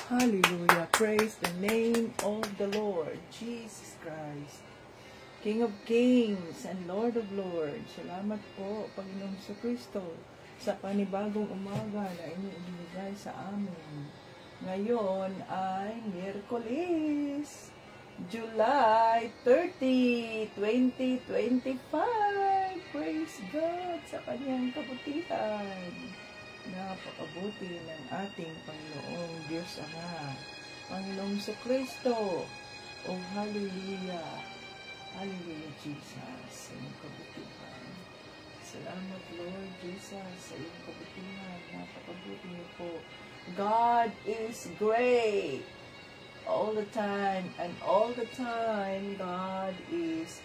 Hallelujah. Praise the name of the Lord, Jesus Christ, King of Kings and Lord of Lords. Salamat po, Panginoong Kristo, sa panibagong umaga na inyong ibigay sa amin. Ngayon ay Miyerkules, July 30, 2025. Praise God sa kanyang kabutihan. Napakabuti ng ating Panginoong Diyos Ama, Panginoong Kristo. Oh, hallelujah. Hallelujah, Jesus, sa iyong kabutihan. Salamat, Lord Jesus, sa iyong kabutihan. Napakabuti niyo po. God is great. All the time, and all the time, God is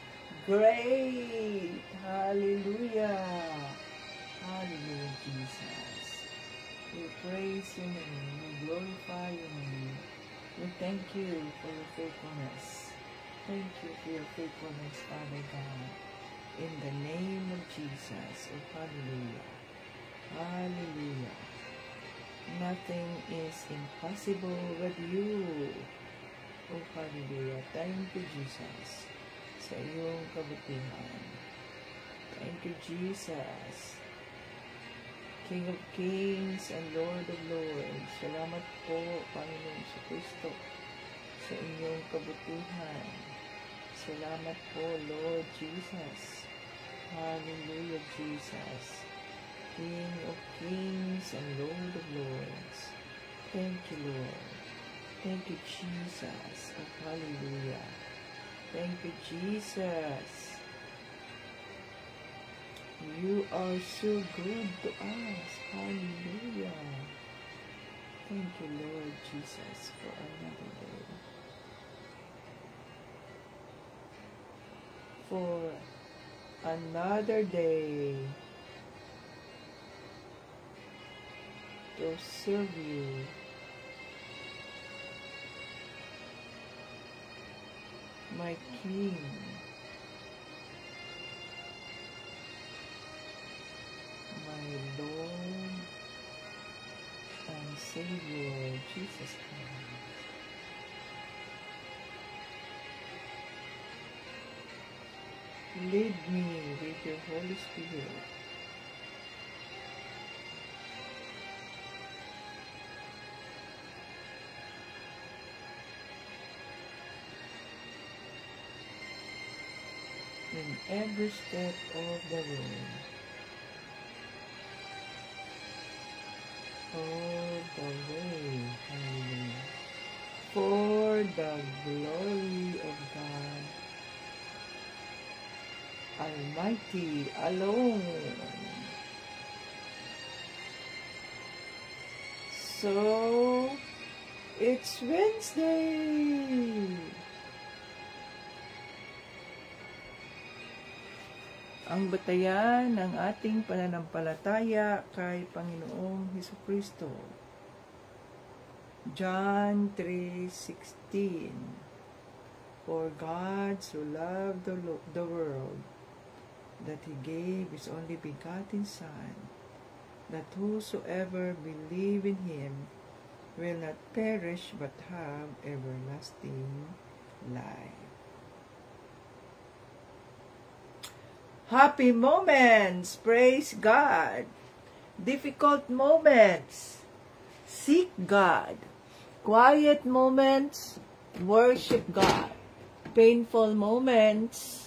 great. Hallelujah. Hallelujah, Jesus. We praise your name. We glorify your name. We thank you for your faithfulness. Thank you for your faithfulness, Father God. In the name of Jesus. Oh, hallelujah. Hallelujah. Nothing is impossible with you. Oh, hallelujah. Thank you, Jesus, sa iyong kabutihan. Thank you, Jesus, King of Kings and Lord of Lords. Salamat po, Panginoon Kristo, sa inyong kabutihan. Salamat po, Lord Jesus. Hallelujah, Jesus, King of Kings and Lord of Lords. Thank you, Lord. Thank you, Jesus. Oh, hallelujah. Thank you, Jesus. You are so good to us. Hallelujah. Thank you, Lord Jesus, for another day. For another day to serve you. My King. My Lord and Savior, Jesus Christ. Lead me with your Holy Spirit. In every step of the way. For the way, hallelujah, for the glory of God Almighty alone. So, it's Wednesday. Ang batayan ng ating pananampalataya kay Panginoong Hesukristo. John 3:16. For God so loved the world that He gave His only begotten Son, that whosoever believe in Him will not perish but have everlasting life. Happy moments, praise God. Difficult moments, seek God. Quiet moments, worship God. Painful moments,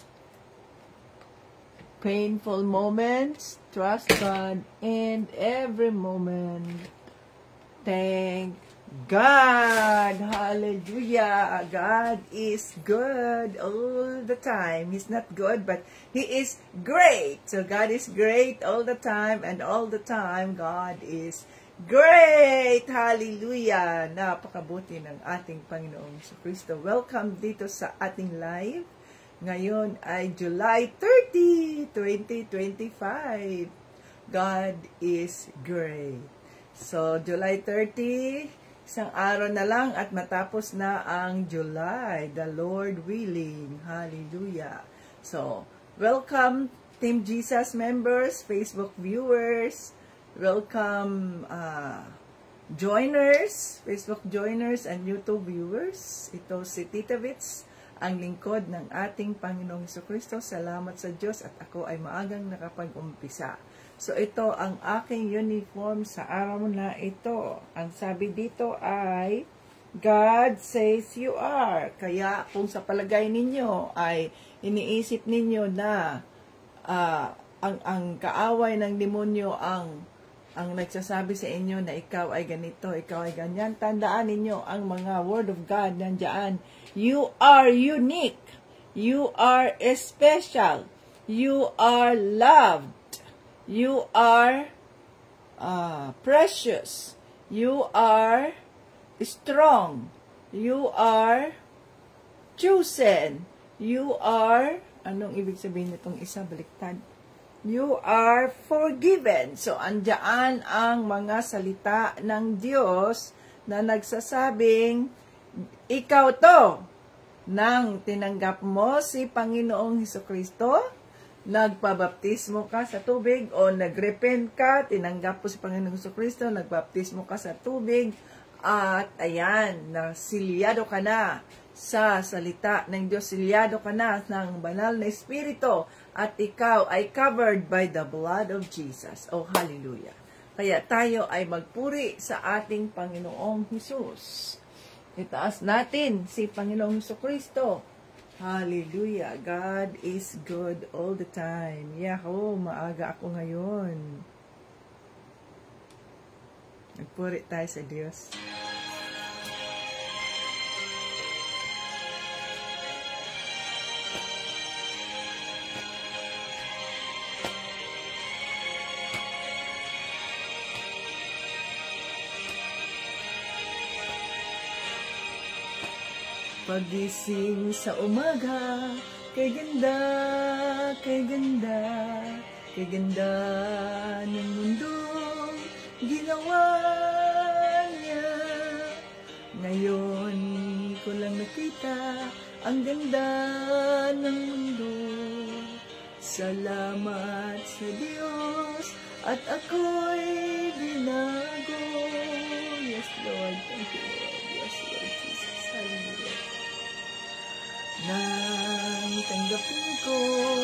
trust God. And every moment, thank God. Hallelujah. God is good all the time. He's not good, but He is great. So God is great all the time, and all the time God is great. Hallelujah. Napakabuti ng ating Panginoong Kristo. Welcome dito sa ating live. Ngayon ay July 30, 2025. God is great. So, July 30, isang araw na lang at matapos na ang July, the Lord willing. Hallelujah. So, welcome Team Jesus members, Facebook viewers. Welcome joiners, Facebook joiners and YouTube viewers. Ito si Tita Vits, ang lingkod ng ating Panginoong Jesucristo. Salamat sa Diyos at ako ay maagang nakapag-umpisa. So ito ang aking uniform sa araw na ito. Ang sabi dito ay, God says you are. Kaya kung sa palagay ninyo ay iniisip ninyo na ang kaaway ng demonyo ang nagsasabi sa inyo na ikaw ay ganito, ikaw ay ganyan, tandaan ninyo ang mga word of God nandiyan. You are unique. You are special. You are loved. You are precious. You are strong. You are chosen. You are, anong ibig sabihin nitong isa, baliktad? You are forgiven. So, andyan ang mga salita ng Diyos na nagsasabing, ikaw to, nang tinanggap mo si Panginoong Jesucristo, nagpabaptismo ka sa tubig, o nagrepent ka, tinanggap mo si Panginoong Jesucristo, nagbaptismo ka sa tubig, at ayan, nasilyado ka na sa salita ng Diyos, silyado ka na ng banal na Espiritu, at ikaw ay covered by the blood of Jesus. Oh, hallelujah. Kaya tayo ay magpuri sa ating Panginoong Hesus. Itaas natin si Panginoong Jesucristo. Hallelujah. God is good all the time. Yahoo, maaga ako ngayon. Magpuri tayo sa Diyos. Pagising sa umaga, kay ganda, kay ganda, kay ganda ng mundong ginawa niya. Ngayon ko lang nakita ang ganda ng mundo. Salamat sa Diyos at ako'y binago. Yes, Lord. Thank you, Lord. Yes, Lord Jesus. Hallelujah. Nang tanggapin ko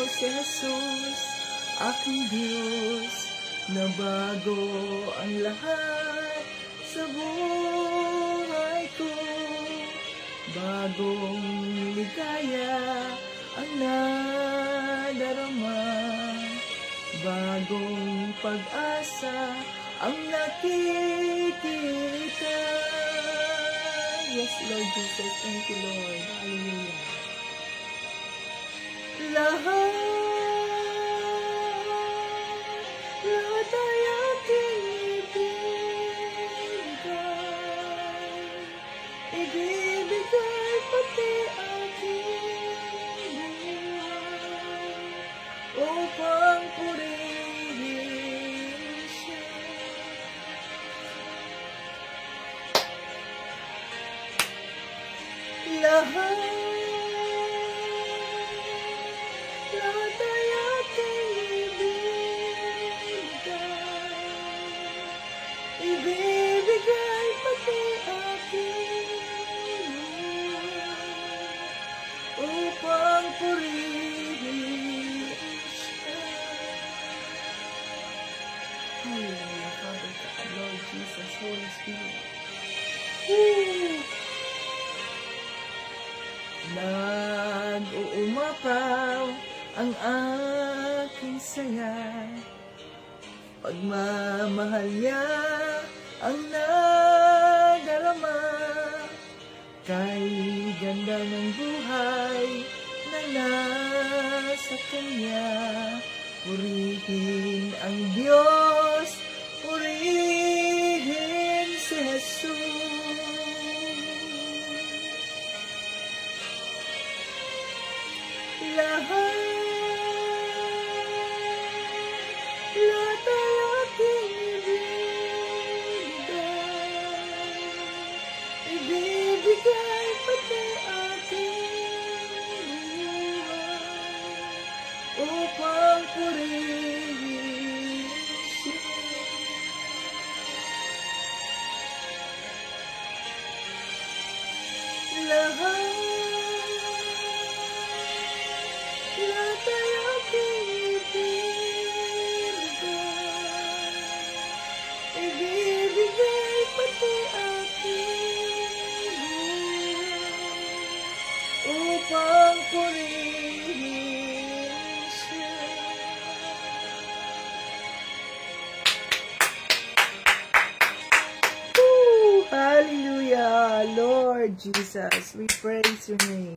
si Jesus, aking Diyos, na bago ang lahat sa buhay ko. Bagong ligaya ang nadarama, bagong pag-asa ang nakikita. Yes, Lord Jesus. Thank you, Lord. Hallelujah. Lahat ay ating ibibigay pati ating buhay upang purihin siya. Lahat ay ating ibibigay pati ating upang purihin siya. Hallelujah, Father God, Lord Jesus, Holy Spirit. Nag-uumapaw ang aking saya, pagmamahal niya ang nadarama, kay ganda ng buhay na nasa kanya. Purihin ang Diyos, purihin si Jesus. Lahat ay ating ibibigay pati ating buhay upang purihin siya. lahat ay aking ibibigay pati aking upang purihin siya. Hallelujah, Lord Jesus, we praise your name.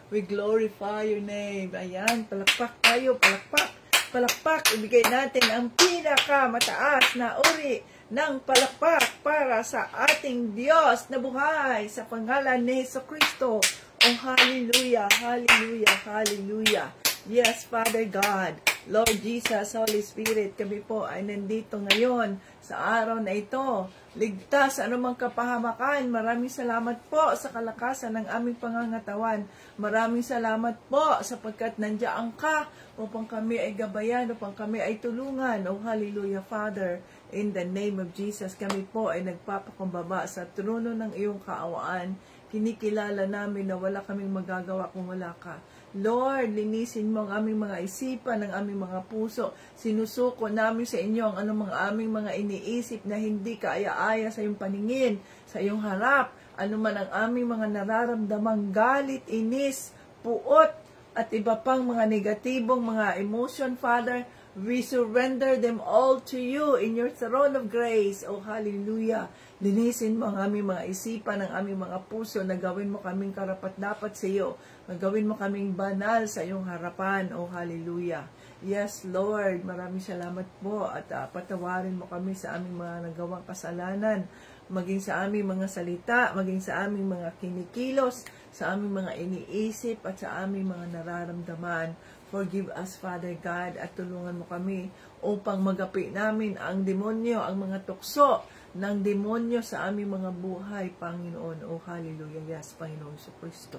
We glorify your name. Ayan, palakpak tayo, palakpak, palakpak. Ibigay natin ang pinakamataas na uri ng palakpak para sa ating Diyos na buhay sa pangalan ni Jesucristo. Oh, hallelujah, hallelujah, hallelujah. Yes, Father God, Lord Jesus, Holy Spirit, kami po ay nandito ngayon sa araw na ito. Ligtas sa anumang kapahamakan. Maraming salamat po sa kalakasan ng aming pangangatawan. Maraming salamat po sapagkat nandiyan ka upang kami ay gabayan, upang kami ay tulungan. Oh, hallelujah, Father. In the name of Jesus, kami po ay nagpapakumbaba sa trono ng iyong kaawaan. Kinikilala namin na wala kaming magagawa kung wala ka. Lord, linisin mo ang aming mga isipan, ang aming mga puso. Sinusuko namin sa inyo ang anumang aming mga iniisip na hindi kaaya-aya sa iyong paningin, sa iyong harap. Anuman ang aming mga nararamdamang galit, inis, puot, at iba pang mga negatibong mga emotion, Father, we surrender them all to you in your throne of grace. Oh, hallelujah. Linisin mo ang aming mga isipan, ang aming mga puso, na gawin mo kaming karapat-dapat sa iyo. Gawin mo kaming banal sa iyong harapan. Oh, hallelujah. Yes, Lord, maraming salamat po at patawarin mo kami sa aming mga nagawang kasalanan, maging sa aming mga salita, maging sa aming mga kinikilos, sa aming mga iniisip at sa aming mga nararamdaman. Forgive us, Father God, at tulungan mo kami upang magapi namin ang demonyo, ang mga tukso ng demonyo sa aming mga buhay, Panginoon. Oh, hallelujah. Yes, Panginoon Jesucristo.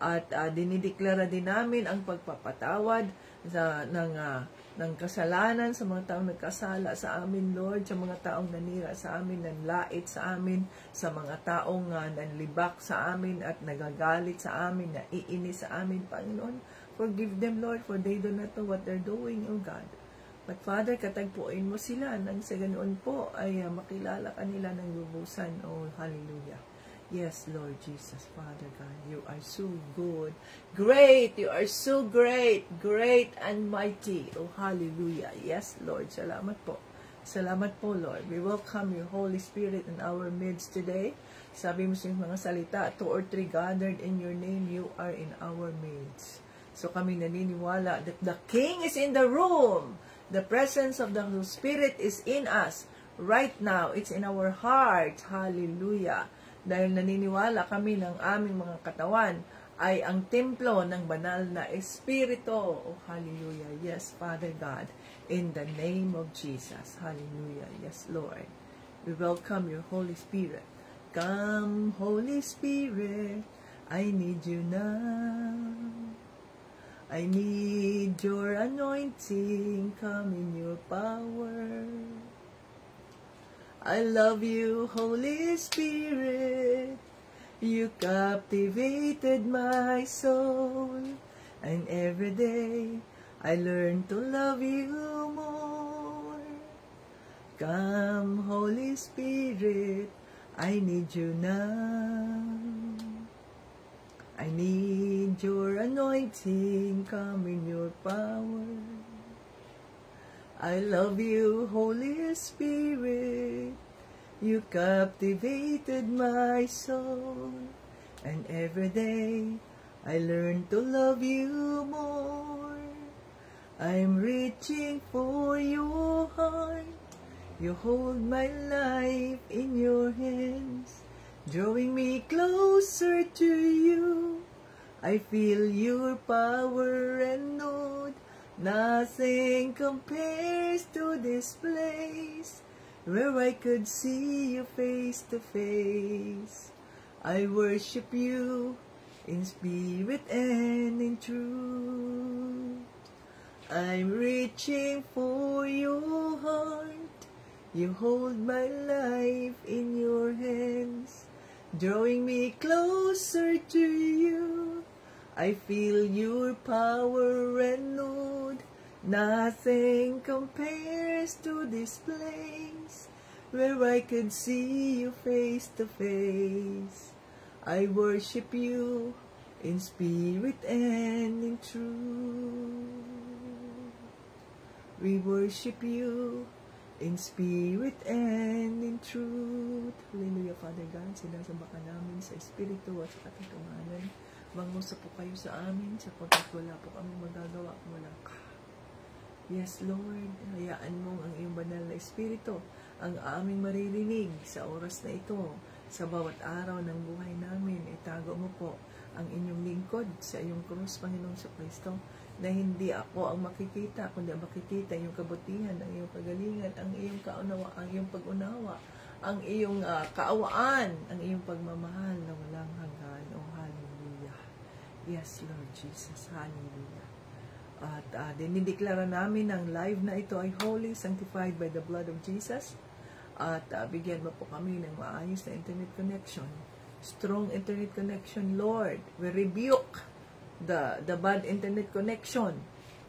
At dinideklara din namin ang pagpapatawad ng kasalanan sa mga taong nagkasala sa amin, Lord, sa mga taong nanira sa amin, nanlait sa amin, sa mga taong nanlibak sa amin at nagagalit sa amin, naiinis sa amin, Panginoon. Forgive them, Lord, for they do not know what they're doing, O God. But Father, katagpuin mo sila nang sa ganoon po ay makilala kanila ng lubusan. Oh, hallelujah. Yes, Lord Jesus, Father God, you are so good. Great, you are so great, great and mighty. Oh, hallelujah. Yes, Lord, salamat po. Salamat po, Lord. We welcome your Holy Spirit in our midst today. Sabi mo sa mga salita, 2 or 3 gathered in your name, you are in our midst. So kami naniniwala that the King is in the room. The presence of the Holy Spirit is in us right now. It's in our heart. Hallelujah. Dahil naniniwala kami ng aming mga katawan ay ang templo ng banal na Espiritu. Oh, hallelujah. Yes, Father God, in the name of Jesus. Hallelujah. Yes, Lord. We welcome your Holy Spirit. Come, Holy Spirit, I need you now. I need your anointing, come in your power. I love you, Holy Spirit. You captivated my soul. And every day, I learn to love you more. Come, Holy Spirit, I need you now. I need your anointing, come in your power. I love you, Holy Spirit. You captivated my soul. And every day, I learn to love you more. I'm reaching for your heart. You hold my life in your hands, drawing me closer to you. I feel your power and know nothing compares to this place, where I could see you face to face. I worship you in spirit and in truth. I'm reaching for your heart. You hold my life in your hands, drawing me closer to you. I feel your power renewed. Nothing compares to this place where I could see you face to face. I worship you in spirit and in truth. We worship you in spirit and in truth. Hallelujah, Father God. Sinasamba ka namin sa espiritu at sa katotohanan. Mangusap po kayo sa amin sapagkat wala po kami magagawa kung wala ka. Yes, Lord. Hayaan mo ang iyong banal na espiritu ang aming maririnig sa oras na ito. Sa bawat araw ng buhay namin, itago mo po ang inyong lingkod sa iyong krus, Panginoong Kristo, na hindi ako ang makikita, kundi makikita yung kabutihan, ang iyong kagalingan, ang iyong kaunawa, ang iyong pag-unawa, ang iyong kaawaan, ang iyong pagmamahal na walang hanggan. Oh, hallelujah. Yes, Lord Jesus. Hallelujah. At dinideklara namin ang live na ito ay holy, sanctified by the blood of Jesus. At bigyan mo po kami ng maayos na internet connection. Strong internet connection, Lord. We rebuke the bad internet connection.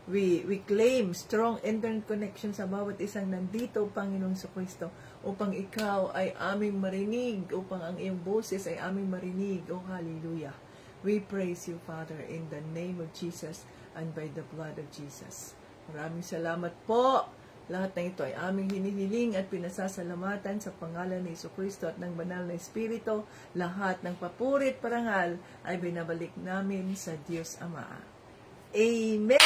We claim strong internet connection sa bawat isang nandito, Panginoong Kristo, upang ikaw ay aming marinig, upang ang iyong boses ay aming marinig. Oh, hallelujah. We praise you, Father, in the name of Jesus and by the blood of Jesus. Maraming salamat po. Lahat ng ito ay aming hinihiling at pinasasalamatan sa pangalan ni Kristo at ng banal na Espiritu. Lahat ng papurit parangal ay binabalik namin sa Diyos Ama. Amen!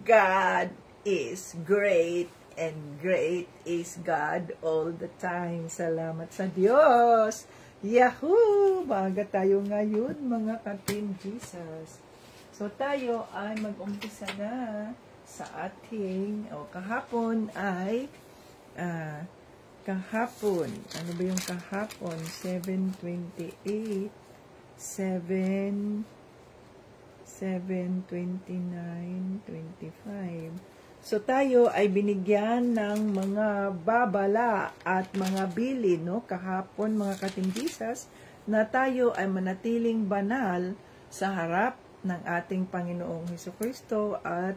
God is great and great is God all the time. Salamat sa Diyos! Yahoo! Baga tayo ngayon, mga ka-Team Jesus. So tayo ay mag-umpisa na sa ating, kahapon ay, kahapon, ano ba yung kahapon? 7:28, 7:29, 25. So tayo ay binigyan ng mga babala at mga bili, no? Kahapon, mga ka-Team Jesus, na tayo ay manatiling banal sa harap ng ating Panginoong Jesucristo at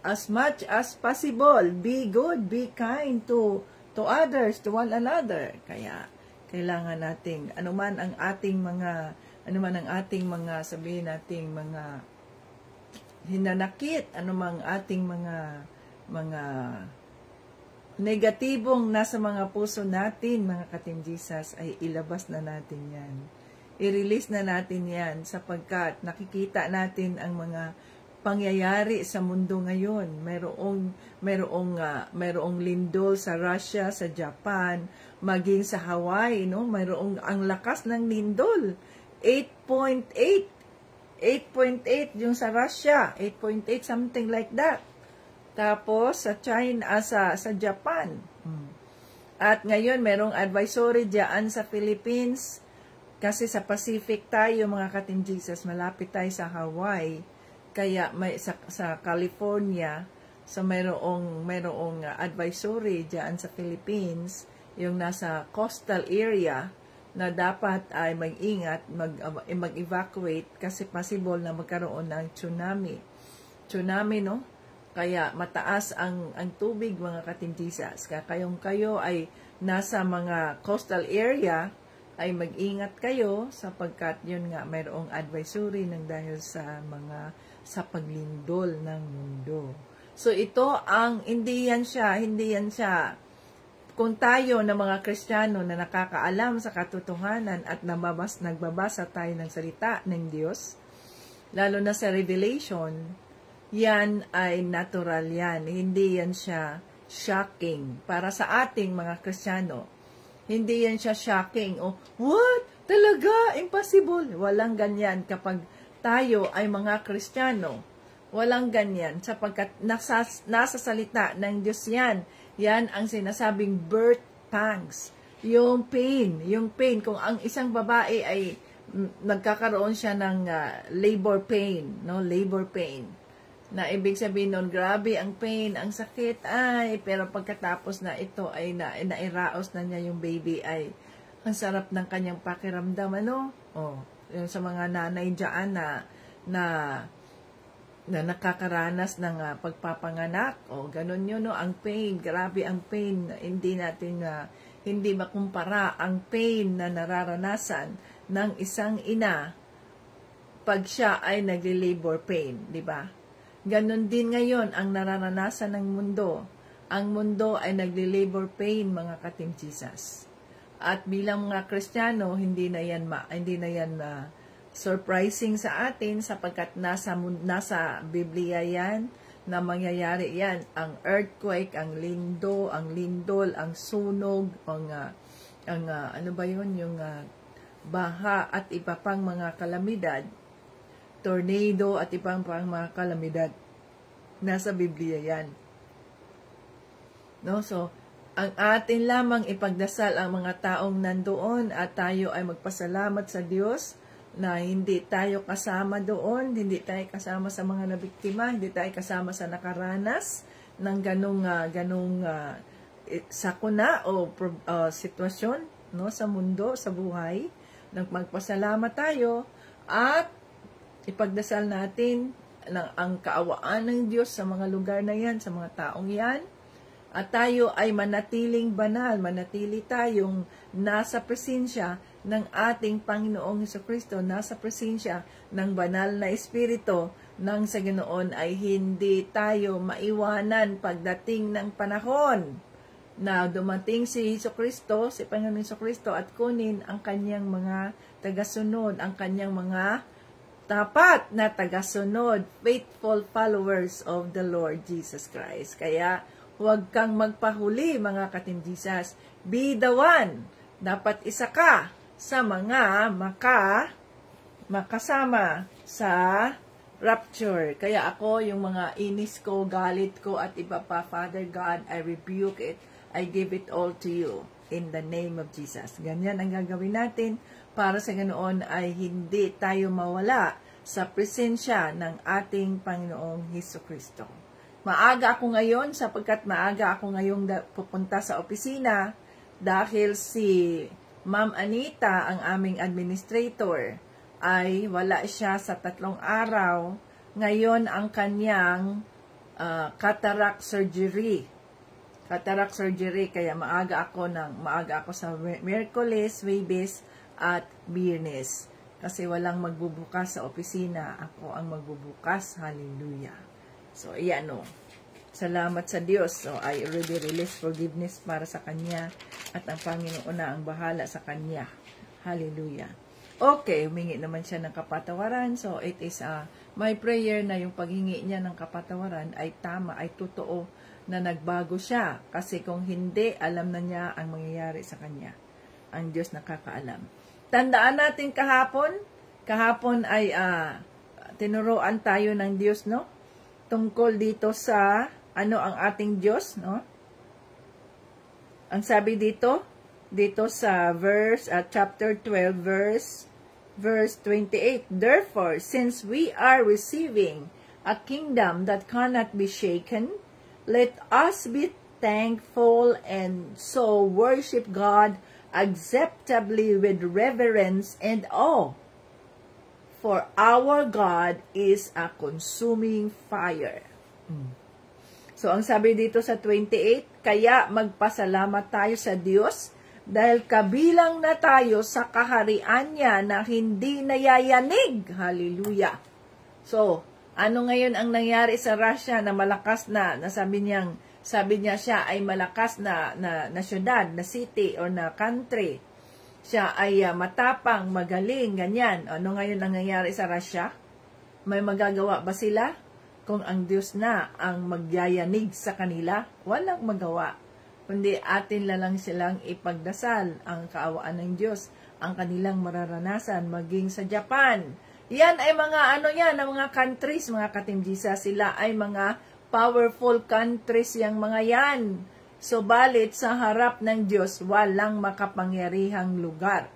as much as possible, be good, be kind to others, to one another. Kaya, kailangan nating, anuman ang ating mga, sabihin nating mga hinanakit, anumang ating mga negatibong nasa mga puso natin, mga ka-Team Jesus, ay ilabas na natin yan. I-release na natin yan sapagkat nakikita natin ang mga pangyayari sa mundo ngayon. Mayroong lindol sa Russia, sa Japan, maging sa Hawaii, no? Mayroong ang lakas ng lindol. 8.8 yung sa Russia, 8.8 something like that. Tapos sa China, sa Japan. At ngayon mayroong advisory diyan sa Philippines kasi sa Pacific tayo, mga ka-Team Jesus, malapit tayo sa Hawaii. Kaya may sa California, so mayroong advisory diyan sa Philippines, yung nasa coastal area, na dapat ay mag-ingat, mag-evacuate kasi possible na magkaroon ng tsunami. Tsunami, no? Kaya mataas ang tubig, mga ka-Team Jesus. Kaya kayo ay nasa mga coastal area, ay mag-ingat kayo sapagkat yun nga mayroong advisory ng dahil sa paglindol ng mundo. So ito ang hindi yan siya kung tayo na mga Kristiyano na nakakaalam sa katotohanan at nagbabasa tayo ng salita ng Diyos, lalo na sa Revelation, yan ay natural yan. Hindi yan siya shocking. Para sa ating mga Kristiyano, hindi yan siya shocking. O, what? Talaga? Impossible. Walang ganyan kapag tayo ay mga Kristiyano. Walang ganyan sapagkat nasa salita ng Diyos yan. Yan ang sinasabing birth pangs. Yung pain. Kung ang isang babae ay nagkakaroon siya ng labor pain, no? Labor pain. Na ibig sabihin nun, grabe ang pain, ang sakit, pero pagkatapos na ito ay nairaos na niya yung baby, ay Ang sarap ng kanyang pakiramdam, ano? Yung sa mga nanay dyan na nakakaranas ng pagpapanganak. Ganun yun, no? Ang pain, grabe ang pain. Hindi makumpara ang pain na nararanasan ng isang ina pag siya ay nagli-labor pain, di ba? Ganon din ngayon ang nararanasan ng mundo. Ang mundo ay nagli-labor pain, mga ka-Team Jesus. At bilang mga Kristiyano, hindi na yan surprising sa atin sapagkat nasa Biblia yan na mangyayari yan. Ang earthquake, ang lindol, ang sunog, ano ba yun, yung baha at iba pang mga kalamidad, tornado at ibang pang mga kalamidad. Nasa Biblia yan. No? So, ang atin lamang ipagdasal ang mga taong nandoon at tayo ay magpasalamat sa Diyos na hindi tayo kasama doon, hindi tayo kasama sa mga nabiktima, hindi tayo kasama sa nakaranas ng ganong sakuna o sitwasyon, no, sa mundo, sa buhay. Magpasalamat tayo at ipagdasal natin ang kaawaan ng Diyos sa mga lugar na yan, sa mga taong yan. At tayo ay manatiling banal, manatili tayong nasa presensya ng ating Panginoong Hesukristo, nasa presensya ng banal na Espiritu, nang sa Ganoon ay hindi tayo maiwanan pagdating ng panahon na dumating si Hesukristo, si Panginoong Hesukristo, at kunin ang kanyang mga tagasunod, ang kanyang mga tapat na tagasunod, faithful followers of the Lord Jesus Christ. Kaya, huwag kang magpahuli, mga ka-Team Jesus. Be the one. Dapat isa ka sa mga makasama sa rapture. Kaya ako, yung mga inis ko, galit ko, at iba pa, Father God, I rebuke it. I give it all to you in the name of Jesus. Ganyan ang gagawin natin para sa Ganoon ay hindi tayo mawala sa presensya ng ating Panginoong Hesukristo. Maaga ako ngayon sapagkat maaga ako ngayong pupunta sa opisina dahil si Ma'am Anita, ang aming administrator, ay wala siya sa 3 araw. Ngayon ang kanyang cataract surgery. Cataract surgery, kaya maaga ako sa Miyerkules, Huwebes at Biyernes. Kasi walang magbubukas sa opisina. Ako ang magbubukas. Hallelujah. So, iyan o. Salamat sa Diyos. So, I already release forgiveness para sa Kanya. At ang Panginoon na ang bahala sa Kanya. Hallelujah. Okay, humingi naman siya ng kapatawaran. So, it is my prayer na yung paghingi niya ng kapatawaran ay tama, ay totoo na nagbago siya. Kasi kung hindi, alam na niya ang mangyayari sa Kanya. Ang Diyos nakakaalam. Tandaan natin kahapon ay tinuruan tayo ng Diyos, no? Tungkol dito sa ano ang ating Diyos, no? Ang sabi dito sa chapter 12 verse 28, therefore, since we are receiving a kingdom that cannot be shaken, let us be thankful and so worship God acceptably with reverence and awe. For our God is a consuming fire. So, ang sabi dito sa 28, kaya magpasalamat tayo sa Diyos dahil kabilang na tayo sa kaharian niya na hindi nayayanig. Hallelujah. So, ano ngayon ang nangyari sa Russia na malakas na sabi niya siya ay malakas na syudad, na city, or na country. Siya ay matapang, magaling, ganyan. Ano ngayon ang nangyayari sa Russia? May magagawa ba sila? Kung ang Diyos na ang magyayanig sa kanila, walang magawa. Kundi atin lang silang ipagdasal ang kaawaan ng Diyos, ang kanilang mararanasan, maging sa Japan. Yan ay mga ang mga countries, mga ka-Team Jesus, sila ay mga powerful countries yang mga yan. Subalit sa harap ng Diyos, walang makapangyarihang lugar.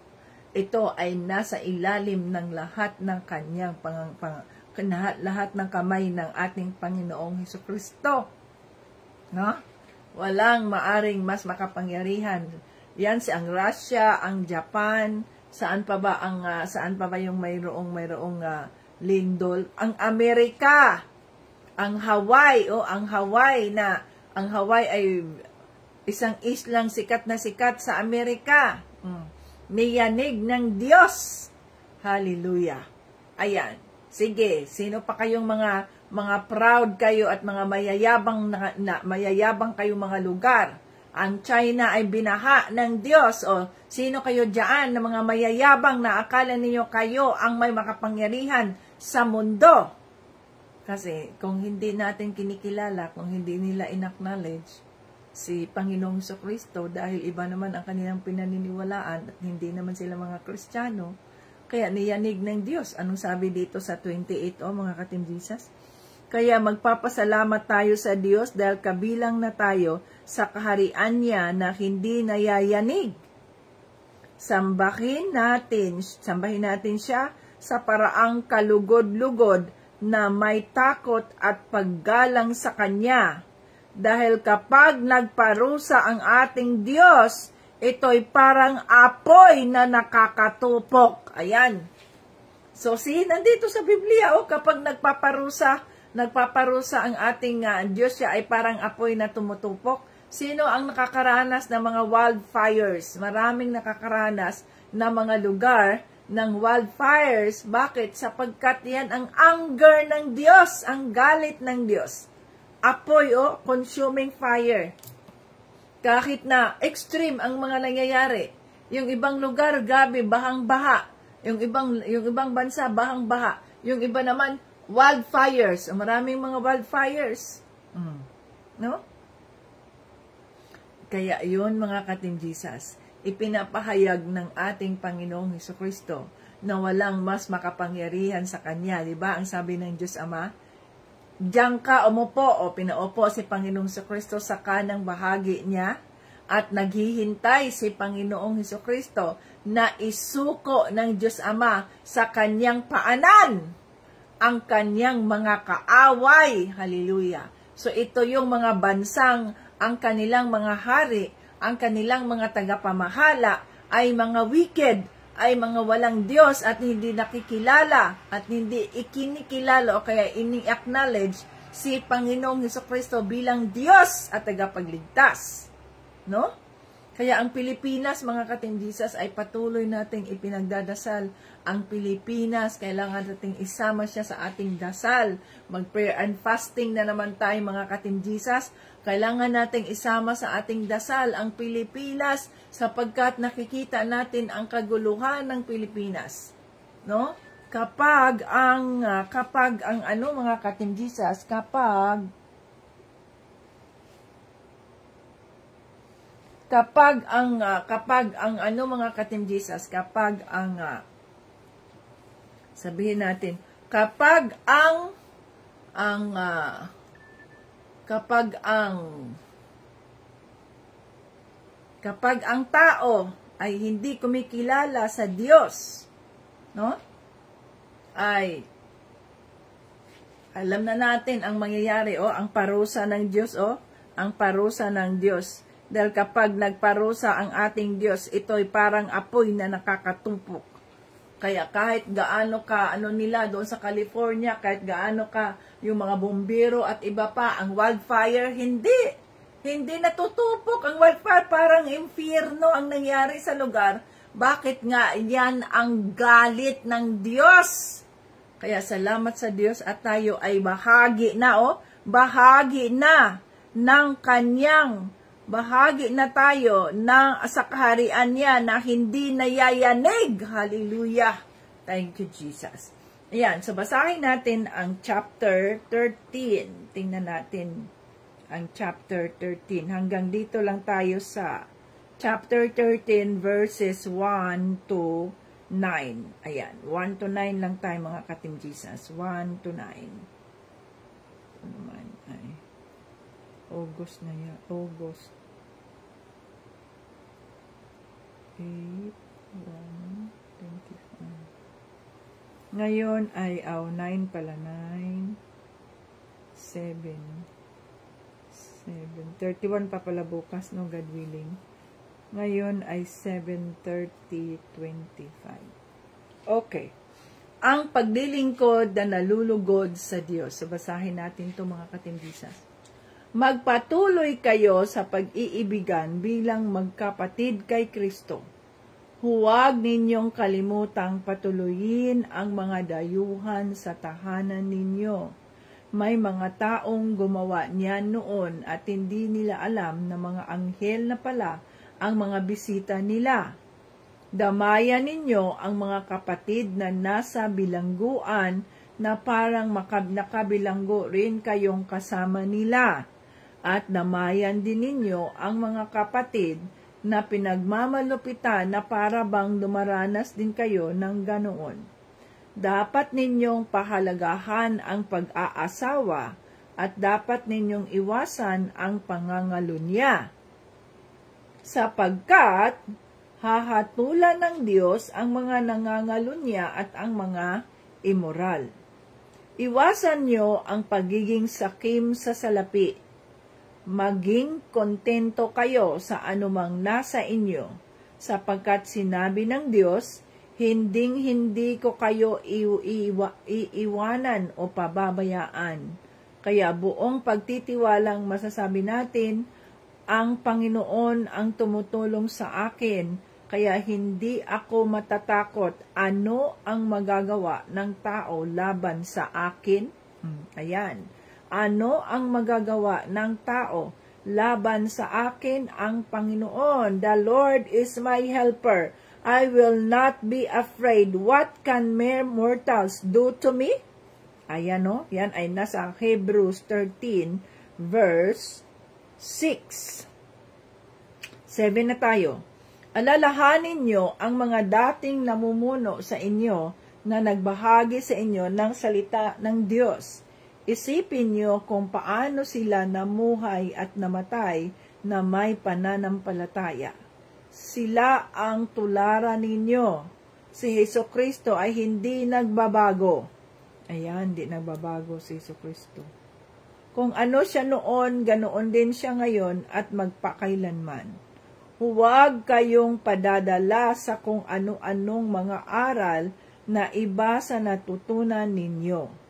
Ito ay nasa ilalim ng lahat ng kanyang lahat ng kamay ng ating Panginoong Hesukristo. No? Walang maaring mas makapangyarihan Yan si ang Russia, ang Japan, saan pa ba yung mayroong lindol? Ang Amerika, ang Hawaii, ang Hawaii ay isang islang sikat na sikat sa Amerika. May yanig ng Diyos. Hallelujah. Ayan. Sige, sino pa kayong mga proud kayo at mga mayayabang kayong mga lugar? Ang China ay binaha ng Diyos. O sino kayo diyan na mga mayayabang na akala niyo kayo ang may makapangyarihan sa mundo? Kasi kung hindi natin kinikilala, kung hindi nila in-acknowledge si Panginoong Jesucristo, dahil iba naman ang kanilang pinaniniwalaan at hindi naman sila mga Kristiyano, kaya niyanig ng Diyos. Anong sabi dito sa 28, mga ka-Team Jesus? Kaya magpapasalamat tayo sa Diyos dahil kabilang na tayo sa kaharian niya na hindi nayayanig. Sambahin natin siya sa paraang kalugod-lugod na may takot at paggalang sa Kanya. Dahil kapag nagparusa ang ating Diyos, ito'y parang apoy na nakakatupok. Ayan. So, nandito sa Biblia, kapag nagpaparusa ang ating Diyos, siya ay parang apoy na tumutupok. Sino ang nakakaranas ng mga wildfires? Maraming nakakaranas na mga lugar ng wildfires. Bakit? Sapagkat yan ang anger ng Diyos, ang galit ng Diyos. Apoy, consuming fire. Kahit na extreme ang mga nangyayari. Yung ibang lugar, gabi, bahang-baha. Yung ibang bansa, bahang-baha. Yung iba naman, wildfires. Maraming mga wildfires. No? Kaya yun, mga ka-Team Jesus, ipinapahayag ng ating Panginoong Jesucristo na walang mas makapangyarihan sa Kanya. Diba? Ang sabi ng Diyos Ama, diyan ka umupo, pinaupo si Panginoong Jesucristo sa kanang bahagi niya at naghihintay si Panginoong Jesucristo na isuko ng Diyos Ama sa kanyang paanan ang kanyang mga kaaway. Hallelujah. So ito yung mga bansang ang kanilang mga hari, ang kanilang mga tagapamahala ay mga wicked, ay mga walang Diyos at hindi nakikilala at hindi ikinikilala o kaya ini-acknowledge si Panginoong Jesucristo bilang Diyos at tagapagligtas. No? Kaya ang Pilipinas, mga ka-Team Jesus, ay patuloy nating ipinagdadasal. Ang Pilipinas, kailangan nating isama siya sa ating dasal. Mag-prayer and fasting na naman tayo, mga ka-Team Jesus. Kailangan nating isama sa ating dasal ang Pilipinas sapagkat nakikita natin ang kaguluhan ng Pilipinas. No? Kapag ang mga ka-Team Jesus, kapag ang mga ka-Team Jesus, sabihin natin, kapag ang tao ay hindi kumikilala sa Diyos, no? Ay alam na natin ang mangyayari, ang parusa ng Diyos, ang parusa ng Diyos. Dahil kapag nagparusa ang ating Diyos, ito'y parang apoy na nakakatupok. Kaya kahit gaano ka, nila doon sa California, kahit gaano ka yung mga bombero at iba pa, ang wildfire, hindi natutupok. Ang wildfire, parang impyerno ang nangyari sa lugar. Bakit nga? Yan ang galit ng Diyos. Kaya salamat sa Diyos at tayo ay bahagi na tayo sa kaharian niya na hindi nayayanig. Hallelujah. Thank you, Jesus. Ayan, so basahin natin ang chapter 13. Tingnan natin ang chapter 13. Hanggang dito lang tayo sa chapter 13 verses 1 to 9. Ayan, 1 to 9 lang tayo, mga ka-Team Jesus. 1 to 9. Ito naman ay August na yan. August 8, 1, 25. Ngayon ay 9 pala. 9, 7, 31 pa pala bukas, no, God willing. Ngayon ay 7:30:25. Okay. Ang paglilingkod na nalulugod sa Diyos. So, basahin natin ito mga katimbisas. Magpatuloy kayo sa pag-iibigan bilang magkapatid kay Kristo. Huwag ninyong kalimutang patuloyin ang mga dayuhan sa tahanan ninyo. May mga taong gumawa niyan noon at hindi nila alam na mga anghel na pala ang mga bisita nila. Damayan ninyo ang mga kapatid na nasa bilangguan na parang nakabilanggo rin kayong kasama nila. At damayan din ninyo ang mga kapatid na pinagmamalupitan na para bang dumaranas din kayo ng ganoon. Dapat ninyong pahalagahan ang pag-aasawa at dapat ninyong iwasan ang pangangalunya. Sapagkat hahatulan ng Diyos ang mga nangangalunya at ang mga immoral. Iwasan nyo ang pagiging sakim sa salapi. Maging kontento kayo sa anumang nasa inyo, sapagkat sinabi ng Diyos, hindi ko kayo iiwanan o pababayaan. Kaya buong pagtitiwalang masasabi natin, ang Panginoon ang tumutulong sa akin, kaya hindi ako matatakot ano ang magagawa ng tao laban sa akin. Ayan. Ano ang magagawa ng tao laban sa akin? Ang Panginoon. The Lord is my helper. I will not be afraid. What can mere mortals do to me? Ayan o. Yan ay nasa Hebrews 13 verse 6. 7 na tayo. Alalahanin nyo ang mga dating namumuno sa inyo na nagbahagi sa inyo ng salita ng Diyos. Isipin nyo kung paano sila namuhay at namatay na may pananampalataya. Sila ang tularan ninyo. Si Hesukristo ay hindi nagbabago. Ayan, hindi nagbabago si Hesukristo. Kung ano siya noon, ganoon din siya ngayon at magpakailanman. Huwag kayong padadala sa kung ano-anong mga aral na iba sa natutunan ninyo.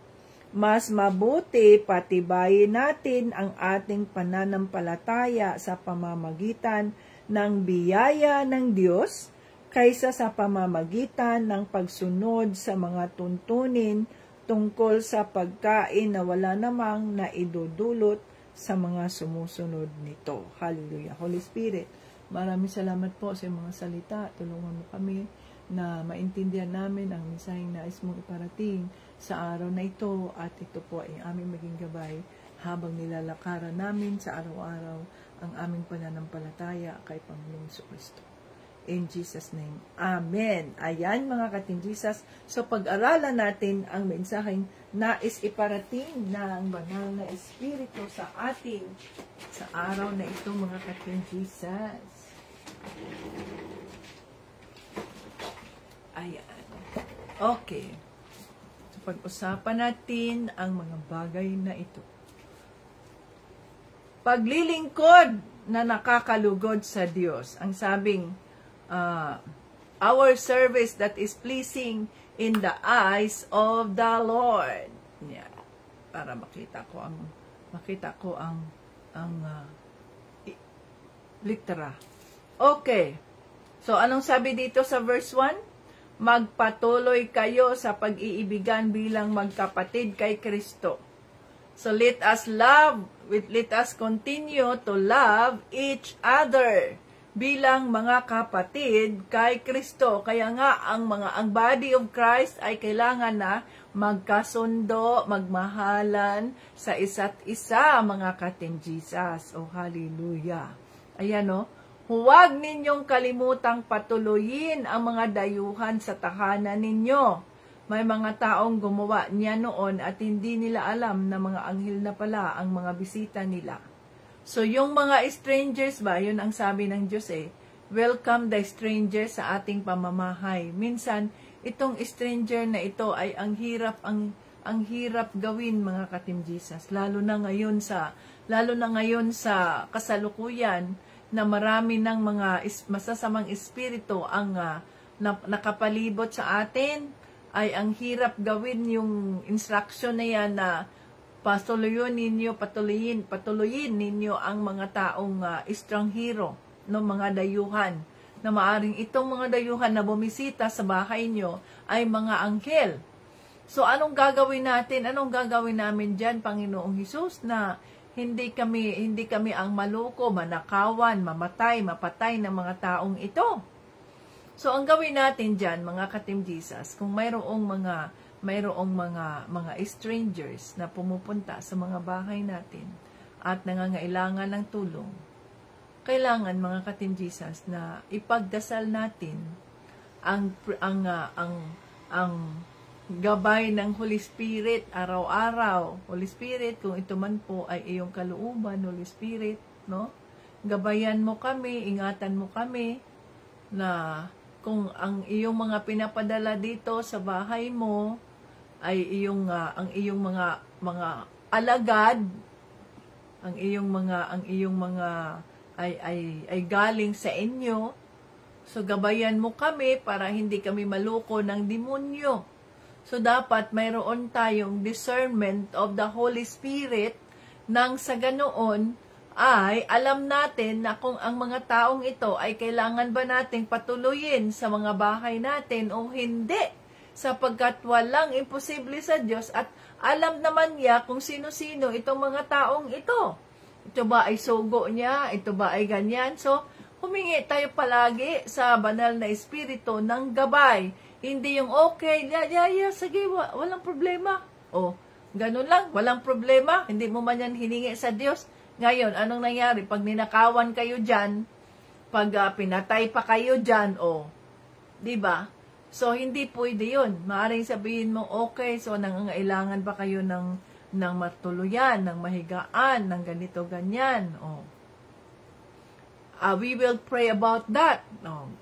Mas mabuti patibayin natin ang ating pananampalataya sa pamamagitan ng biyaya ng Diyos kaysa sa pamamagitan ng pagsunod sa mga tuntunin tungkol sa pagkain na wala namang naidudulot sa mga sumusunod nito. Hallelujah. Holy Spirit, maraming salamat po sa mga salita. Tulungan mo kami na maintindihan namin ang mensaheng nais mong iparating sa araw na ito at ito po ay aming maging gabay habang nilalakaran namin sa araw-araw ang aming pananampalataya kay Panginoong Jesucristo. In Jesus' name, Amen. Ayan mga katinjisas, so pag-aralan natin ang mensaheng nais iparating ng banal na Espiritu sa atin sa araw na ito mga katinjisas. Ayan. Okay. So pag-usapan natin ang mga bagay na ito. Paglilingkod na nakakalugod sa Diyos. Ang sabing, our service that is pleasing in the eyes of the Lord. Yeah. Para makita ko ang litera. Okay. So, anong sabi dito sa verse 1? Magpatuloy kayo sa pag-iibigan bilang magkapatid kay Kristo. So, let us continue to love each other bilang mga kapatid kay Kristo. Kaya nga, ang body of Christ ay kailangan na magkasundo, magmahalan sa isa't isa, mga katinjisas. Oh, hallelujah. Ayan o. Huwag ninyong kalimutang patuloyin ang mga dayuhan sa tahanan ninyo. May mga taong gumawa niya noon at hindi nila alam na mga anghel na pala ang mga bisita nila. So, yung mga strangers ba, yun ang sabi ng Diyos welcome the stranger sa ating pamamahay. Minsan, itong stranger na ito ay ang hirap gawin mga katimjisas. Lalo na ngayon sa kasalukuyan na marami ng mga masasamang espiritu ang nakapalibot sa atin, ay ang hirap gawin yung instruction na yan na patuloyin ninyo ang mga taong estranghero, no, mga dayuhan, na maaring itong mga dayuhan na bumisita sa bahay nyo ay mga anghel. So, anong gagawin natin? Anong gagawin namin dyan, Panginoong Hesus, na hindi kami ang maluko, manakawan, mapatay ng mga taong ito? So, ang gawin natin dyan, mga ka-Team Jesus, kung mayroong mga strangers na pumupunta sa mga bahay natin at nangangailangan ng tulong, kailangan, mga ka-Team Jesus, na ipagdasal natin ang gabay ng Holy Spirit araw-araw. Holy Spirit, kung ito man po ay iyong kalooban, Holy Spirit, no? Gabayan mo kami, ingatan mo kami, na kung ang iyong mga pinapadala dito sa bahay mo ay ang iyong mga alagad, ang iyong mga ay galing sa inyo. So gabayan mo kami para hindi kami maluko ng demonyo. So dapat mayroon tayong discernment of the Holy Spirit, nang sa ganoon ay alam natin na kung ang mga taong ito ay kailangan ba nating patuloyin sa mga bahay natin o hindi, sapagkat walang imposible sa Diyos at alam naman niya kung sino-sino itong mga taong ito. Ito ba ay sugo niya? Ito ba ay ganyan? So, humingi tayo palagi sa banal na espiritu ng gabay. Hindi yung okay, sige, walang problema. O, ganun lang, walang problema. Hindi mo man yan hiningi sa Diyos. Ngayon, anong nangyari? Pag ninakawan kayo dyan, pag pinatay pa kayo dyan, diba? So, hindi pwede yun. Maaring sabihin mo, okay, so nangangailangan ba kayo ng matuluyan, ng mahigaan, ng ganito, ganyan. We will pray about that.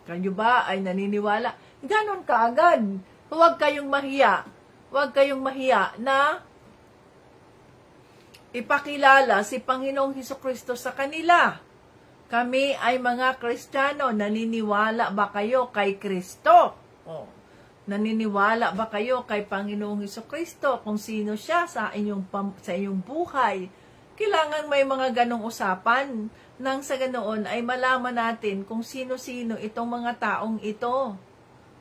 Kayo ba ay naniniwala? Ganon kaagad. Huwag kayong mahiya. Huwag kayong mahiya na ipakilala si Panginoong Hesukristo sa kanila. Kami ay mga Kristiyano. Naniniwala ba kayo kay Kristo? Naniniwala ba kayo kay Panginoong Hesukristo kung sino siya sa inyong buhay? Kailangan may mga ganong usapan nang sa ganoon ay malaman natin kung sino-sino itong mga taong ito.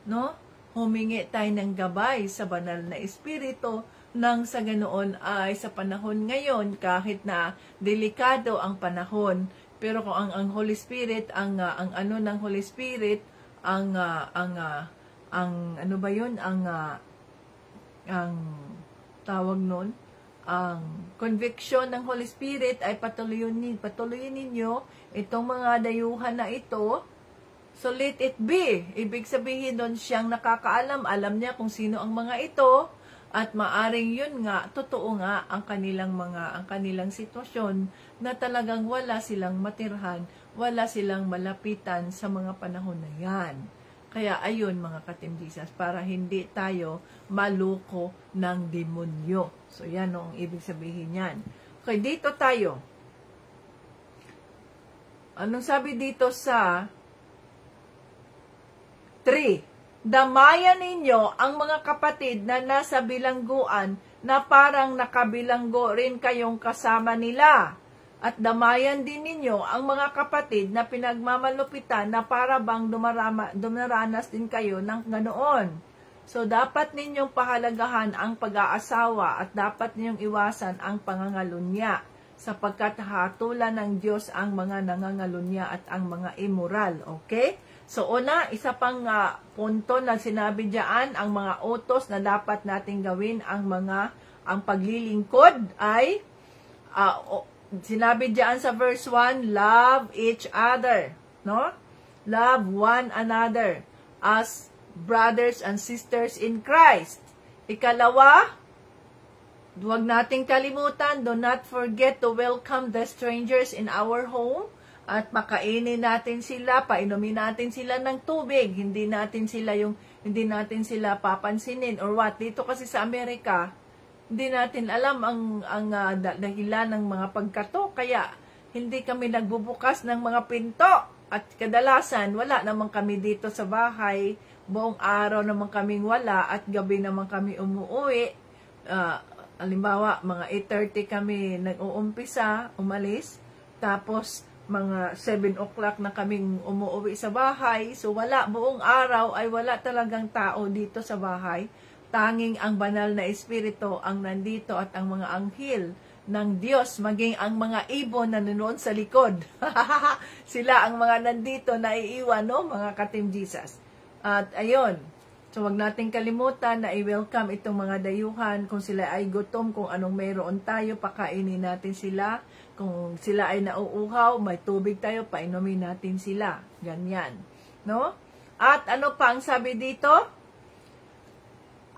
No? Humingi tayo ng gabay sa banal na espiritu nang sa ganoon ay sa panahon ngayon, kahit na delikado ang panahon, pero kung ang Holy Spirit, ang ano ng Holy Spirit, ang tawag nun, ang conviction ng Holy Spirit ay patuloyin ninyo itong mga dayuhan na ito. So let it be. Ibig sabihin doon, siyang nakakaalam, alam niya kung sino ang mga ito, at maaring yun nga, totoo nga ang kanilang sitwasyon na talagang wala silang matirhan, wala silang malapitan sa mga panahon na yan. Kaya ayun, mga ka-Team Jesus, para hindi tayo maluko ng demonyo. So yan ang ibig sabihin yan. Okay, dito tayo. Anong sabi dito sa 3? Damayan ninyo ang mga kapatid na nasa bilangguan na parang nakabilanggo rin kayong kasama nila. At damayan din ninyo ang mga kapatid na pinagmamalupitan na para bang dumaranas din kayo ng ganoon. So, dapat ninyong pahalagahan ang pag-aasawa at dapat ninyong iwasan ang pangangalunya, sapagkat hatulan ng Diyos ang mga nangangalunya at ang mga immoral. Okay? So, una, isa pang punto na sinabi diyan, ang mga utos na dapat nating gawin, ang paglilingkod ay, sinabi diyan sa verse 1, love each other, no? Love one another as brothers and sisters in Christ. Ikalawa, huwag nating kalimutan, do not forget to welcome the strangers in our home. At makainin natin sila, painumin natin sila ng tubig, hindi natin sila papansinin or what. Dito kasi sa Amerika, hindi natin alam ang dahilan ng mga pagkato, kaya hindi kami nagbubukas ng mga pinto. At kadalasan, wala naman kami dito sa bahay. Buong araw naman kaming wala at gabi naman kami umuwi. Halimbawa, mga 8:30 kami nag-uumpisa, umalis. Tapos, mga 7 o'clock na kaming umuwi sa bahay. So, wala. Buong araw ay wala talagang tao dito sa bahay. Tanging ang banal na espiritu ang nandito at ang mga anghel ng Diyos, maging ang mga ibon na nanoon sa likod. Sila ang mga nandito na iiwan, no? Mga ka-Team Jesus. At ayun, so wag nating kalimutan na i-welcome itong mga dayuhan. Kung sila ay gutom, kung anong mayroon tayo, pakainin natin sila. Kung sila ay nauuhaw, may tubig tayo, painumin natin sila. Ganyan, no? At ano pa ang sabi dito?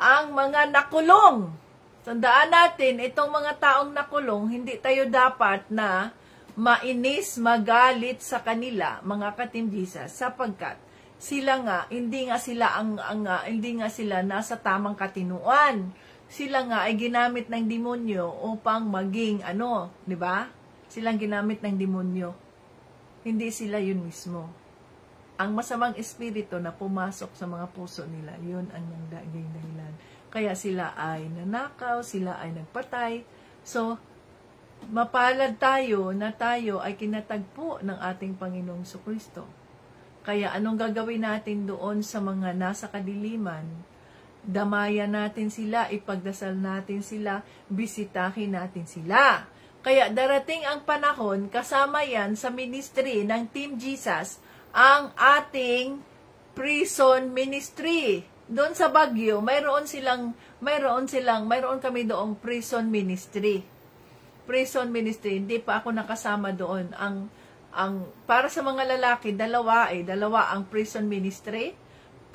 Ang mga nakulong. Tandaan natin, itong mga taong nakulong, hindi tayo dapat na mainis, magalit sa kanila, mga ka-Team Jesus, sapagkat sila nga, hindi nga sila nasa tamang katinuan. Sila nga ay ginamit ng demonyo upang maging di ba? Silang ginamit ng demonyo. Hindi sila yun mismo. Ang masamang espiritu na pumasok sa mga puso nila, yun ang naging dahilan. Kaya sila ay nanakaw, sila ay nagpatay. So, mapalad tayo na tayo ay kinatagpo ng ating Panginoong Jesucristo. Kaya anong gagawin natin doon sa mga nasa kadiliman? Damayan natin sila, ipagdasal natin sila, bisitahin natin sila. Kaya darating ang panahon, kasama yan sa ministry ng Team Jesus, ang ating prison ministry. Doon sa Baguio, mayroon kami doong prison ministry. Prison ministry, hindi pa ako nakasama doon. Ang para sa mga lalaki, dalawa ang prison ministry.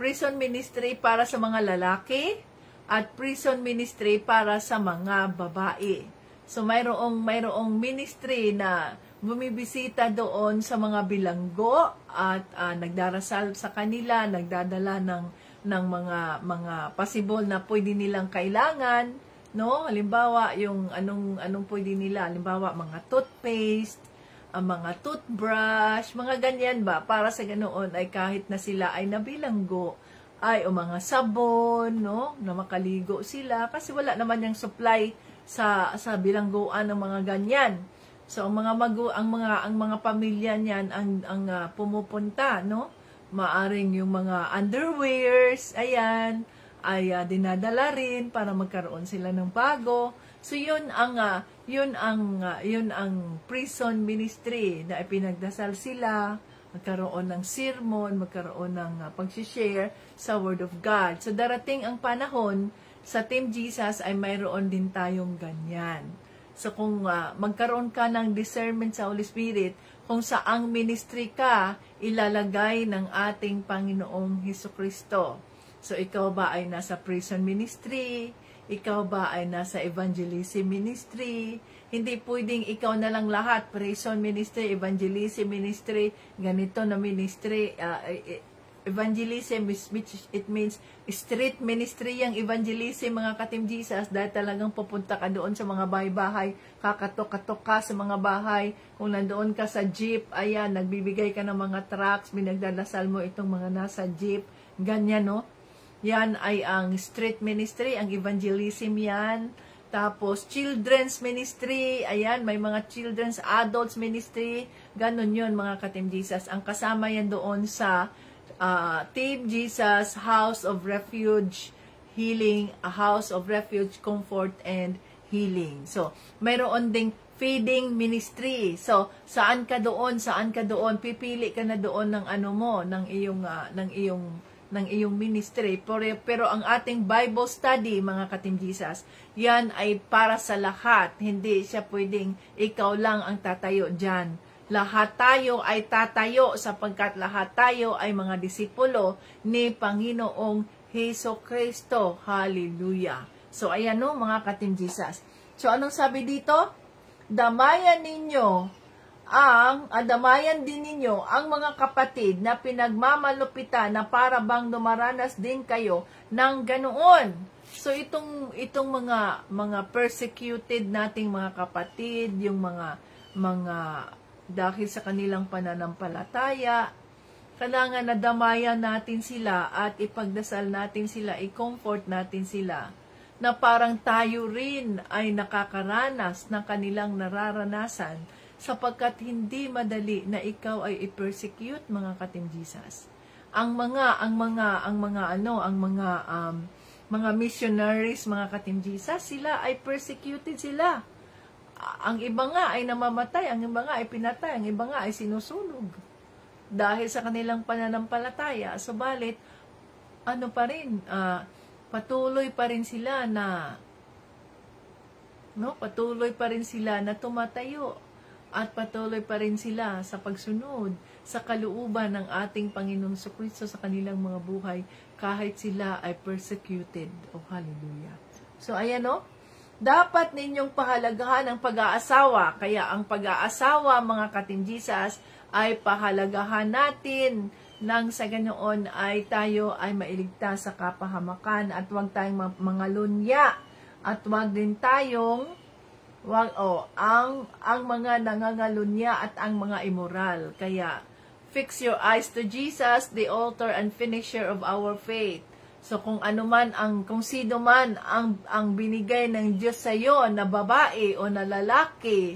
Prison ministry para sa mga lalaki at prison ministry para sa mga babae. So mayroong ministry na bumibisita doon sa mga bilanggo at nagdarasal sa kanila, nagdadala ng mga possible na pwede nilang kailangan, no? Halimbawa, yung anong pwede nila, halimbawa mga toothpaste, mga toothbrush, mga ganyan ba, para sa ganoon ay kahit na sila ay nabilanggo, ay o mga sabon, no? Na makaligo sila kasi wala naman yung supply sa bilangguan ng mga ganyan. So ang mga pamilya niyan ang pumupunta, no? Maaring yung mga underwears, ayan, ay dinadala rin para magkaroon sila ng bago. So yun ang prison ministry na ipinagdasal sila, magkaroon ng sermon, magkaroon ng pag-share sa Word of God. So darating ang panahon sa Team Jesus ay mayroon din tayong ganyan. So kung magkaroon ka ng discernment sa Holy Spirit, kung saang ministry ka ilalagay ng ating Panginoong Hesukristo. So ikaw ba ay nasa prison ministry? Ikaw ba ay nasa evangelism ministry? Hindi pwedeng ikaw na lang lahat, prison ministry, evangelism ministry, ganito na ministry. Evangelism, it means street ministry yung evangelism, mga ka-Team Jesus, dahil talagang pupunta ka doon sa mga bahay-bahay, kakatok-katok ka sa mga bahay. Kung nandoon ka sa jeep, ayan, nagbibigay ka ng mga tracts, binagdadasal mo itong mga nasa jeep, ganyan, no? Yan ay ang street ministry, ang evangelism yan. Tapos, children's ministry, ayan, may mga children's, adults ministry, ganun yun, mga ka-Team Jesus. Ang kasama yan doon sa Team Jesus, House of Refuge, Healing, a House of Refuge, Comfort, and Healing. So, mayroon ding feeding ministry. So, saan ka doon, pipili ka na doon ng ng iyong ministry. Pero ang ating Bible study, mga ka-Team Jesus, yan ay para sa lahat. Hindi siya pwedeng ikaw lang ang tatayo dyan. Lahat tayo ay tatayo sapagkat lahat tayo ay mga disipulo ni Panginoong Hesukristo. Hallelujah. So, ayan no, mga ka-Team Jesus. So, anong sabi dito? Damayan din ninyo ang mga kapatid na pinagmamalupitan na para bang dumaranas din kayo ng ganoon. So, itong mga persecuted nating mga kapatid, yung mga dahil sa kanilang pananampalataya. Kailangan na damayan natin sila at ipagdasal natin sila, i-comfort natin sila, na parang tayo rin ay nakakaranas ng kanilang nararanasan, sapagkat hindi madali na ikaw ay i-persecute, mga ka-Team Jesus. Ang mga missionaries, mga ka-Team Jesus, sila ay persecuted sila. Ang iba nga ay namamatay, ang iba nga ay pinatay, ang iba nga ay sinusunog dahil sa kanilang pananampalataya. Subalit, patuloy pa rin sila na tumatayo, at patuloy pa rin sila sa pagsunod sa kalooban ng ating Panginoong Jesucristo sa kanilang mga buhay, kahit sila ay persecuted. Oh, hallelujah. So, ayan dapat ninyong pahalagahan ang pag-aasawa. Kaya ang pag-aasawa, mga ka-Team Jesus, ay pahalagahan natin nang sa ganoon ay tayo ay mailigtas sa kapahamakan, at huwag tayong mga lunya, at huwag din tayong ang mga nangangalunya at ang mga immoral. Kaya fix your eyes to Jesus, the author and finisher of our faith. So kung sino man ang binigay ng Diyos sa iyo na babae o na lalaki,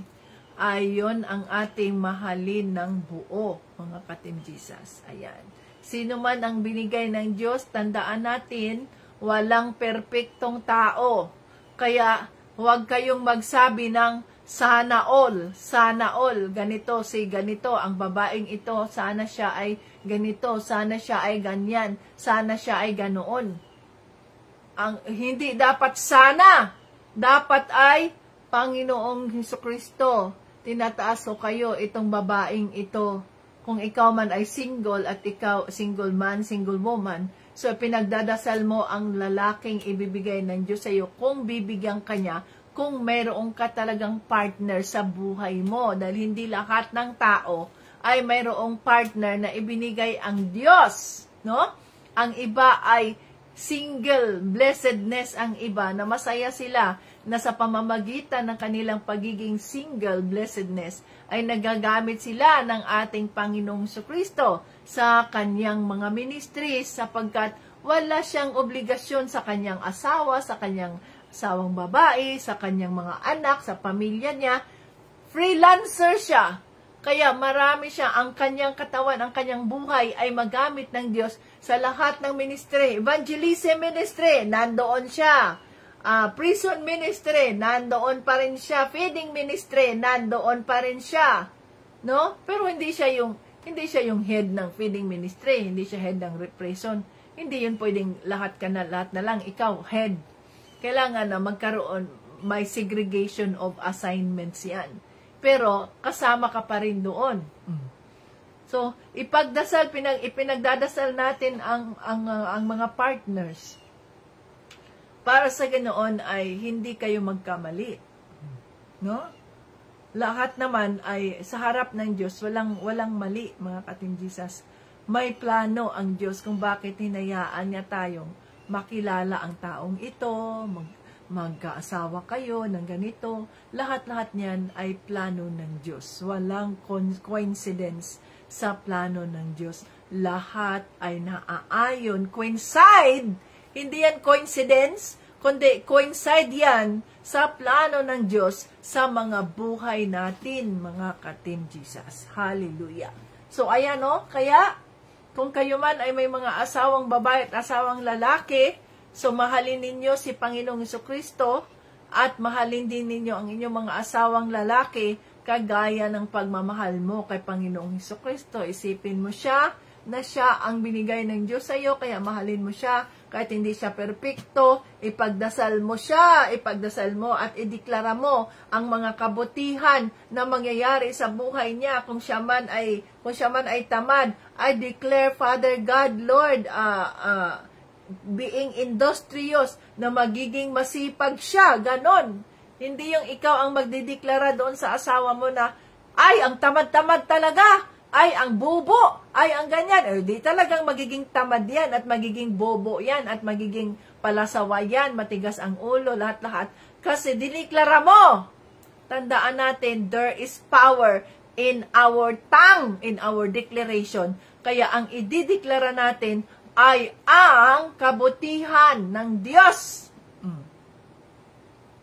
ay yun ang ating mahalin ng buo, mga ka-Team Jesus. Ayan. Sino man ang binigay ng Diyos, tandaan natin, walang perpektong tao. Kaya, huwag kayong magsabi ng sana all, ganito, ganito, ang babaeng ito, sana siya ay ganito, sana siya ay ganyan, sana siya ay ganoon. Hindi dapat sana, dapat ay Panginoong Jesucristo. Tinataas ko kayo, itong babaeng ito, kung ikaw man ay single at ikaw single man, single woman, so pinagdadasal mo ang lalaking ibibigay ng Diyos sa iyo kung bibigyan ka niya, kung mayroong ka talagang partner sa buhay mo. Dahil hindi lahat ng tao ay mayroong partner na ibinigay ang Diyos, no? Ang iba ay single, blessedness ang iba, na masaya sila na sa pamamagitan ng kanilang pagiging single, blessedness, ay nagagamit sila ng ating Panginoong Jesucristo sa kanyang mga ministries, sapagkat wala siyang obligasyon sa kanyang asawa, sa kanyang asawang babae, sa kanyang mga anak, sa pamilya niya. Freelancer siya. Kaya marami siya, ang kanyang katawan, ang kanyang buhay ay magamit ng Diyos sa lahat ng ministry. Evangelism ministry, nandoon siya. Prison ministry, nandoon pa rin siya. Feeding ministry, nandoon pa rin siya. No? Pero hindi siya yung head ng feeding ministry, hindi siya head ng prison. Hindi yun pwedeng lahat na lang ikaw head. Kailangan na magkaroon, may segregation of assignments yan. Pero kasama ka pa rin doon. So, ipinagdadasal natin ang mga partners, para sa ganoon ay hindi kayo magkamali. No? Lahat naman ay sa harap ng Diyos, walang mali, mga ka-Team Jesus. May plano ang Diyos kung bakit hinayaan niya tayong makilala ang taong ito, magkaasawa kayo ng ganito. Lahat-lahat niyan ay plano ng Diyos. Walang coincidence sa plano ng Diyos. Lahat ay naaayon, coincide. Hindi yan coincidence, kundi coincide yan sa plano ng Diyos sa mga buhay natin, mga ka-Team Jesus. Hallelujah. So, ayan kaya, kung kayo man ay may mga asawang babae at asawang lalaki, so mahalin ninyo si Panginoong Jesucristo, at mahalin din ninyo ang inyong mga asawang lalaki, kagaya ng pagmamahal mo kay Panginoong Jesucristo. Isipin mo siya, na siya ang binigay ng Diyos sa iyo, kaya mahalin mo siya, kahit hindi siya perpekto, ipagdasal mo at ideklara mo ang mga kabutihan na mangyayari sa buhay niya. Kung siya man ay tamad, I declare, Father God, Lord, being industrious, na magiging masipag siya, ganon. Hindi yung ikaw ang magdideklara doon sa asawa mo na, ay, ang tamad-tamad talaga, ay, ang bobo, ay, ang ganyan. Di talagang magiging tamad yan, at magiging bobo yan, at magiging palasawa yan, matigas ang ulo, lahat-lahat. Kasi diniklara mo. Tandaan natin, there is power. in our tongue, in our declaration. Kaya ang idideklara natin ay ang kabutihan ng Diyos.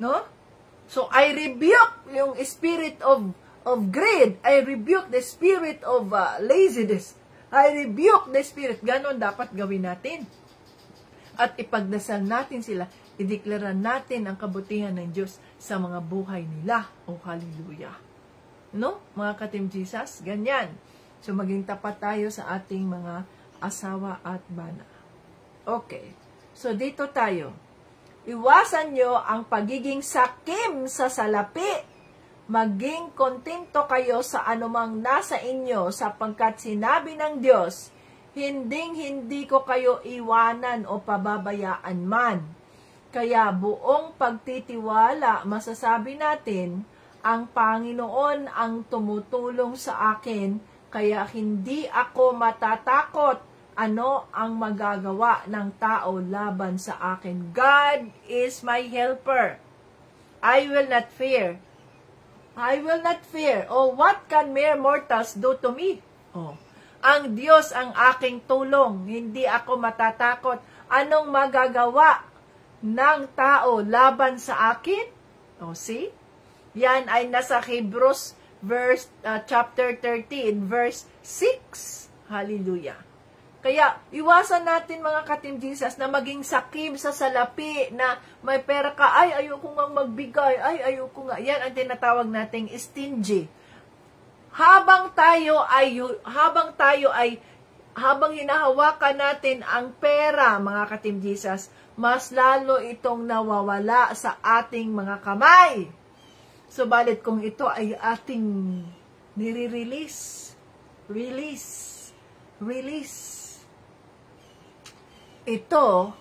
No? So, I rebuke yung spirit of greed. I rebuke the spirit of laziness. I rebuke the spirit. Ganon dapat gawin natin. At ipagdasal natin sila. Ideklara natin ang kabutihan ng Diyos sa mga buhay nila. Oh, hallelujah. No? Mga ka-Team Jesus, ganyan. So, maging tapat tayo sa ating mga asawa at bana. Okay. So, dito tayo. Iwasan nyo ang pagiging sakim sa salapi. Maging kontento kayo sa anumang nasa inyo sapagkat sinabi ng Diyos, hindi ko kayo iwanan o pababayaan man. Kaya buong pagtitiwala, masasabi natin, ang Panginoon ang tumutulong sa akin, kaya hindi ako matatakot ano ang magagawa ng tao laban sa akin. God is my helper. I will not fear. I will not fear. Oh, what can mere mortals do to me? Oh, ang Diyos ang aking tulong. Hindi ako matatakot. Anong magagawa ng tao laban sa akin? Oh, see? Yan ay nasa Hebrews chapter 13, verse 6. Hallelujah. Kaya, iwasan natin mga ka-Team Jesus na maging sakim sa salapi na may pera ka, ay, ayoko nga magbigay, ay, ayoko nga. Yan ang tinatawag nating stingy. Habang hinahawakan natin ang pera, mga ka-Team Jesus, mas lalo itong nawawala sa ating mga kamay. Subalit kung ito ay ating nire-release, release, ito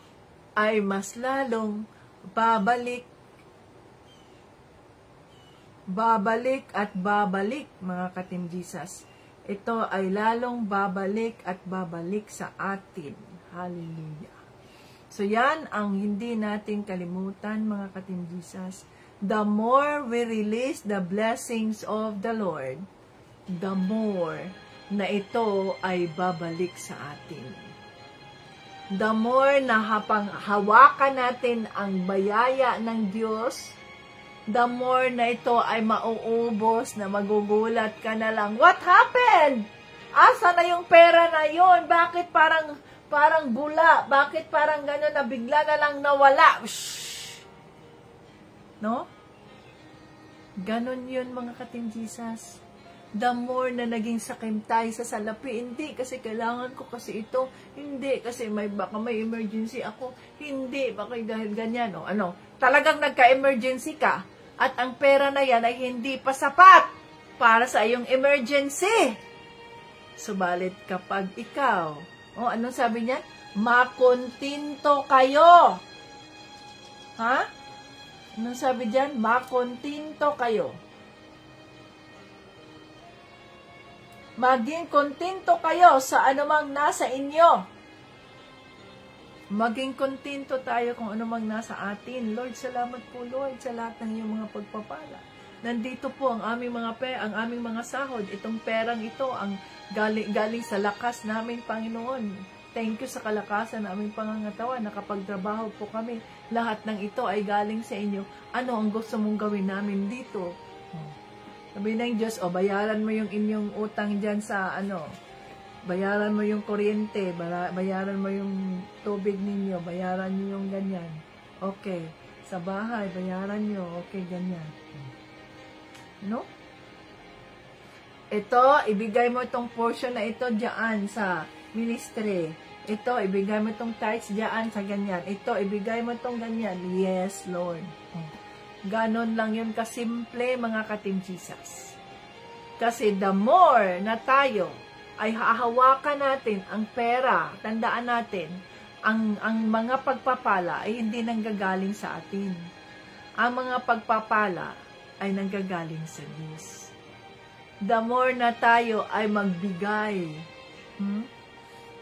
ay mas lalong babalik at babalik, mga ka-Team Jesus. Ito ay lalong babalik at babalik sa atin. Hallelujah. So yan ang hindi natin kalimutan, mga ka-Team Jesus. The more we release the blessings of the Lord, the more na ito ay babalik sa atin. The more na hawakan natin ang bayaya ng Diyos, the more na ito ay mauubos na magugulat ka na lang. What happened? Asa na yung pera na yon? Bakit parang bula? Bakit parang gano'n na bigla na lang nawala? Shhh! No? Ganon yun, mga ka-Team Jesus. The more na naging sakim tayo sa salapi, hindi kasi kailangan ko kasi ito, hindi kasi baka may emergency ako, hindi, baka dahil ganyan, o ano, talagang nagka-emergency ka, at ang pera na yan ay hindi pa sapat para sa iyong emergency. Subalit kapag ikaw, anong sabi niya? Makontinto kayo. Ha? Anong sabi diyan? Makontinto kayo. Maging kontento kayo sa anumang nasa inyo. Maging kontento tayo kung anumang nasa atin. Lord, salamat po, Lord, sa lahat ng iyong mga pagpapala. Nandito po ang aming mga sahod. Itong perang ito ang galing sa lakas namin, Panginoon. Thank you sa kalakasan ng aming pangangatawan. Nakapagtrabaho po kami. Lahat ng ito ay galing sa inyo. Ano ang gusto mong gawin namin dito? Sabi ng Diyos, bayaran mo yung inyong utang dyan sa bayaran mo yung kuryente, bayaran mo yung tubig ninyo, bayaran nyo yung ganyan. Okay. Sa bahay, bayaran nyo. Okay, ganyan. No? Ito, ibigay mo itong portion na ito dyan sa ministry. Ito, ibigay mo itong tithes dyan sa ganyan. Ito, ibigay mo itong ganyan. Yes, Lord. Ganon lang yun kasimple, mga ka-Team Jesus. Kasi the more na tayo ay hahawakan natin ang pera, tandaan natin, ang mga pagpapala ay hindi nanggagaling sa atin. Ang mga pagpapala ay nanggagaling sa Diyos. The more na tayo ay magbigay,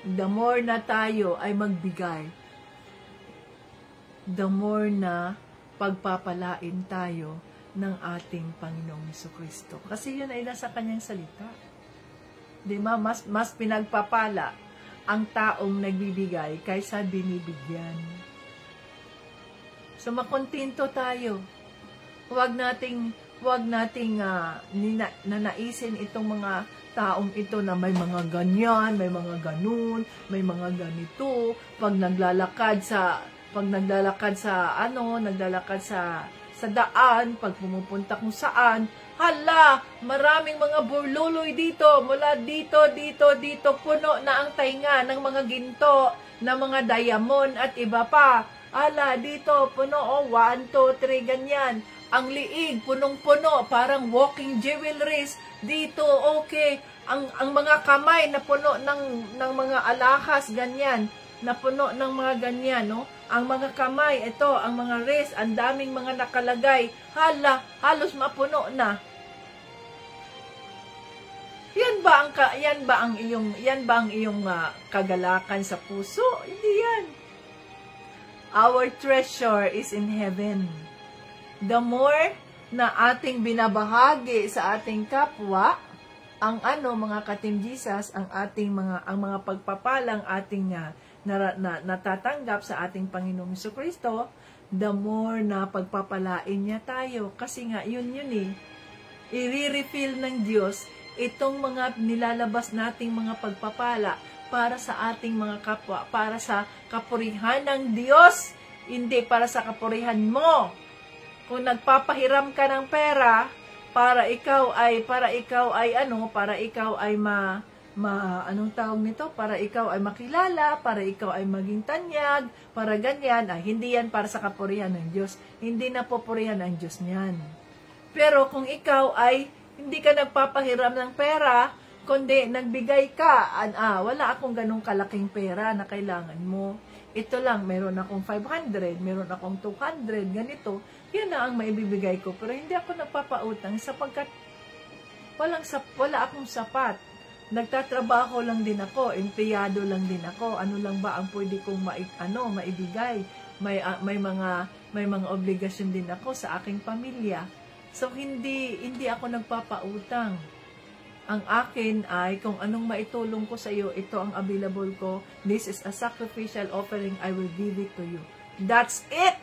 the more na tayo ay magbigay, the more na pagpapalain tayo ng ating Panginoong Jesucristo. Kasi yun ay nasa kanyang salita. Di ba? Mas pinagpapala ang taong nagbibigay kaysa binibigyan. So, makontento tayo. Huwag nating nanaisin itong mga taong ito na may mga ganyan, may mga ganun, may mga ganito. Pag naglalakad sa daan, pag pumupunta kung saan, hala, maraming mga burluloy dito, mula dito, puno na ang tainga ng mga ginto, ng mga diamond at iba pa. Hala, dito, puno, 1, 2, 3, ganyan. Ang liig, punong-puno, parang walking jewelries. Dito, okay. Ang mga kamay na puno ng mga alahas, ganyan. Na puno ng mga ganyan, no? Ang mga kamay, ito, ang mga wrist, ang daming mga nakalagay. Hala, halos mapuno na. Yan ba ang iyong kagalakan sa puso? Hindi yan. Our treasure is in heaven. The more na ating binabahagi sa ating kapwa, ang mga ka-Team Jesus, ang mga pagpapalang ating natatanggap sa ating Panginoong Jesucristo, the more na pagpapalain niya tayo. Kasi nga, yun eh. I-refill ng Diyos itong mga nilalabas nating mga pagpapala para sa ating mga kapwa, para sa kapurihan ng Diyos, hindi para sa kapurihan mo. Kung nagpapahiram ka ng pera, para ikaw ay anong tawag nito? Para ikaw ay makilala, para ikaw ay maging tanyag, para ganyan, hindi yan para sa kapurihan ng Diyos. Hindi na popurihan ng Diyos niyan. Pero kung ikaw ay hindi ka nagpapahiram ng pera, kundi nagbigay ka, wala akong ganong kalaking pera na kailangan mo. Ito lang, meron akong 500, meron akong 200, ganito, yan na ang maibibigay ko. Pero hindi ako nagpapautang sapagkat wala akong sapat. Nagtatrabaho lang din ako, empleyado lang din ako. Ano lang ba ang pwede kong maibigay? May mga obligasyon din ako sa aking pamilya. So hindi ako nagpapautang. Ang akin ay kung anong maitulong ko sa iyo, ito ang available ko. This is a sacrificial offering. I will give it to you. That's it!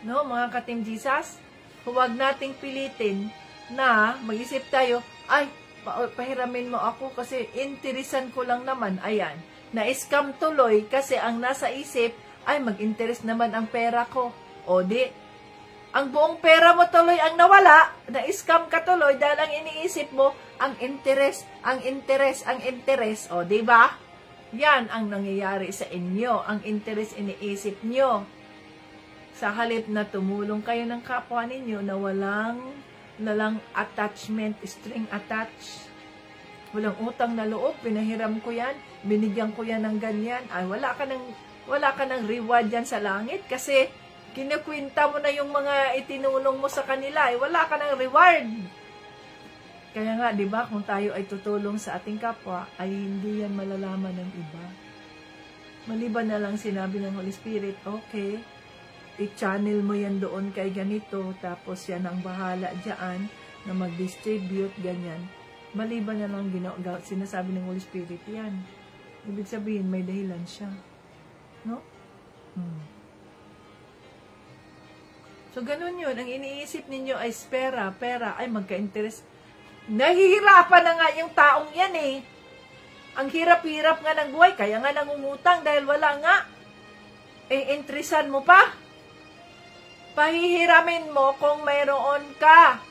No, mga ka-Team Jesus, huwag nating pilitin na mag-isip tayo, pahiramin mo ako kasi interesan ko lang naman. Ayan, na-scam tuloy kasi ang nasa isip ay mag-interest naman ang pera ko. O di, ang buong pera mo tuloy ang nawala, na-scam ka tuloy dahil ang iniisip mo, ang interest. O, di ba? Yan ang nangyayari sa inyo. Ang interest iniisip nyo. Sa halip na tumulong kayo ng kapwa ninyo na walang attachment, string attached. Walang utang na loob, pinahiram ko yan, binigyan ko yan ng ganyan. Ay, wala ka ng reward yan sa langit kasi kinikwenta mo na yung mga itinulong mo sa kanila. Ay, wala ka ng reward. Kaya nga, di ba, kung tayo ay tutulong sa ating kapwa, ay hindi yan malalaman ng iba. Maliban na lang sinabi ng Holy Spirit, okay, i-channel mo yan doon kay ganito, tapos yan ang bahala dyan na mag-distribute, ganyan. Maliban na lang sinasabi ng Holy Spirit yan. Ibig sabihin, may dahilan siya. No? So, ganun yun. Ang iniisip ninyo ay pera, ay magka-interest. Nahihirapan na nga yung taong yan eh. Ang hirap-hirap nga ng buhay, kaya nga nangungutang dahil wala nga. Interesan mo pa. Pahihiramin mo kung mayroon ka.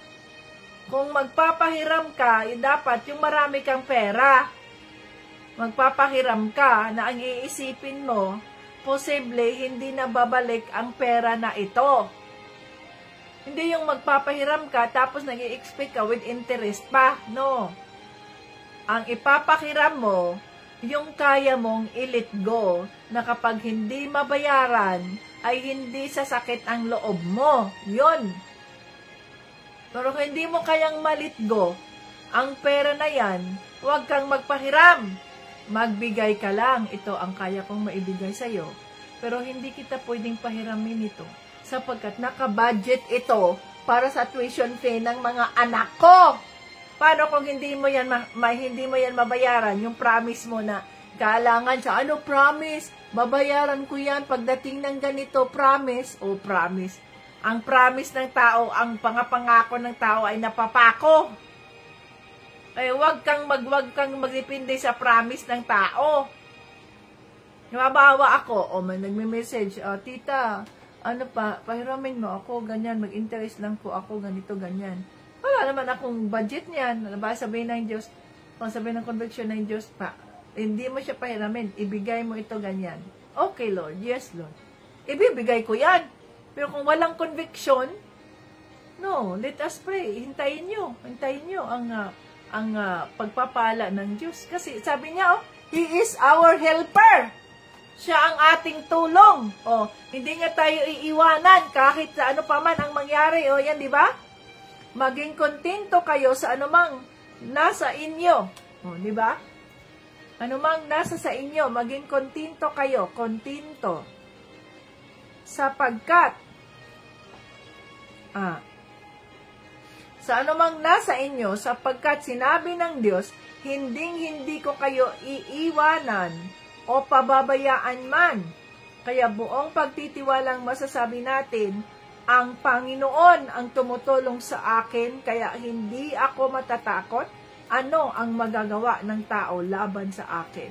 Kung magpapahiram ka, dapat yung marami kang pera. Magpapahiram ka na ang iisipin mo, posible hindi na babalik ang pera na ito. Hindi yung magpapahiram ka, tapos nag-i-expect ka with interest pa. No. Ang ipapahiram mo, yung kaya mong i-let go, na kapag hindi mabayaran, ay hindi sasakit ang loob mo. Yun. Pero kung hindi mo kayang ma-let go, ang pera na yan, huwag kang magpahiram. Magbigay ka lang. Ito ang kaya kong maibigay sa'yo. Pero hindi kita pwedeng pahiramin ito. Sapagkat naka-budget ito para sa tuition fee ng mga anak ko. Paano kung hindi mo yan mabayaran, yung promise mo na kailangan sa promise, babayaran ko yan pagdating ng ganito, promise, promise. Ang promise ng tao, ang pangako ng tao ay napapako. Ay wag kang magdepende sa promise ng tao. Nababawa ako, may nagme-message, tita, pahiramin mo ako, ganyan, mag-interest lang po ako, ganito, ganyan. Wala naman akong budget niyan. Sabihin ng Diyos, kung sabihin ng conviction ng Diyos, hindi mo siya pahiramin, ibigay mo ito ganyan. Okay, Lord, yes, Lord. Ibibigay ko yan. Pero kung walang conviction, no, let us pray. Hintayin nyo ang pagpapala ng Diyos. Kasi sabi niya, He is our helper. Siya ang ating tulong. Hindi niya tayo iiwanan kahit sa ano pa man ang mangyari. Yan, di ba? Maging kontento kayo sa anumang nasa inyo. Di ba? Anumang nasa sa inyo, maging kontento kayo. Kontento. Sapagkat sa anumang nasa inyo, sapagkat sinabi ng Diyos, hindi ko kayo iiwanan o pababayaan man. Kaya buong pagtitiwalang masasabi natin, ang Panginoon ang tumutulong sa akin, kaya hindi ako matatakot. Ano ang magagawa ng tao laban sa akin?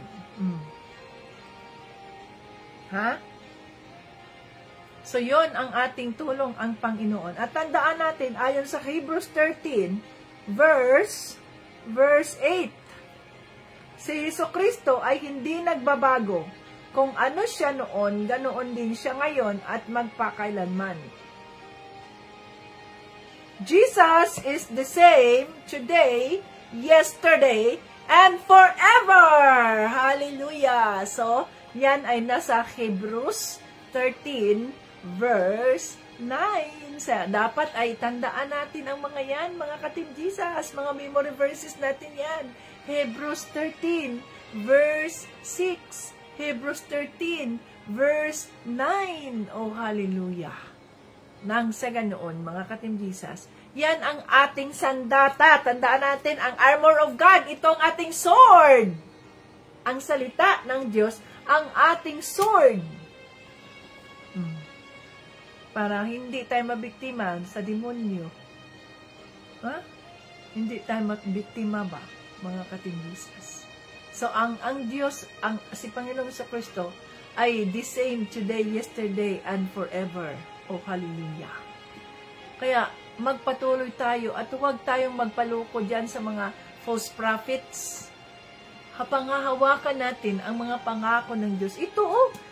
So, yon ang ating tulong, ang Panginoon. At tandaan natin, ayon sa Hebrews 13, verse 8, si Jesucristo ay hindi nagbabago. Kung ano siya noon, ganoon din siya ngayon at magpakailanman. Jesus is the same today, yesterday, and forever. Hallelujah! So, yan ay nasa Hebrews 13, verse 9. Dapat ay tandaan natin ang mga yan, mga ka-Team Jesus, mga memory verses natin yan. Hebrews 13, verse 6. Hebrews 13, verse 9. Oh, hallelujah! Nang sa ganoon, mga ka-Team Jesus, yan ang ating sandata. Tandaan natin, ang armor of God, itong ating sword. Ang salita ng Diyos, ang ating sword. Para hindi tayo mabiktima sa demonyo. Hindi tayo mabiktima ba, mga ka-Team Jesus? So, ang Diyos, si Panginoong Kristo, ay the same today, yesterday, and forever. Oh, hallelujah. Kaya, magpatuloy tayo at huwag tayong magpaluko dyan sa mga false prophets. Pangahawakan natin ang mga pangako ng Diyos.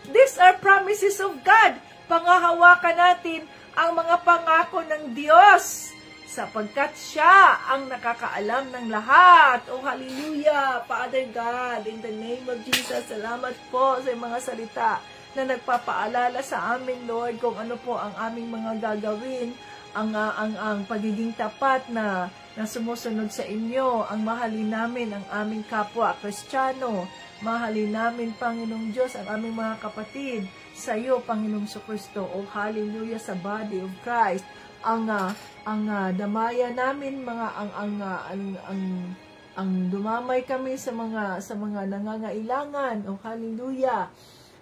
These are promises of God. Pangahawakan natin ang mga pangako ng Diyos sapagkat siya ang nakakaalam ng lahat. Oh, hallelujah, Father God, in the name of Jesus, salamat po sa mga salita na nagpapaalala sa amin, Lord, kung ano po ang aming mga gagawin, ang pagiging tapat na sumusunod sa inyo, ang mahalin namin ang aming kapwa Kristiyano, mahalin namin, Panginoong Diyos, ang aming mga kapatid, sa iyo, Panginoong Kristo, o hallelujah, sa body of Christ, ang damaya namin, ang dumamay kami sa mga nangangailangan, o hallelujah,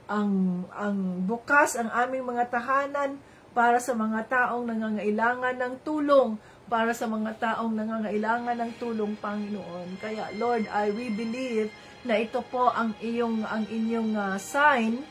ang bukas ang aming mga tahanan para sa mga taong nangangailangan ng tulong, para sa mga taong nangangailangan ng tulong, Panginoon. Kaya, Lord, we believe na ito po ang inyong sign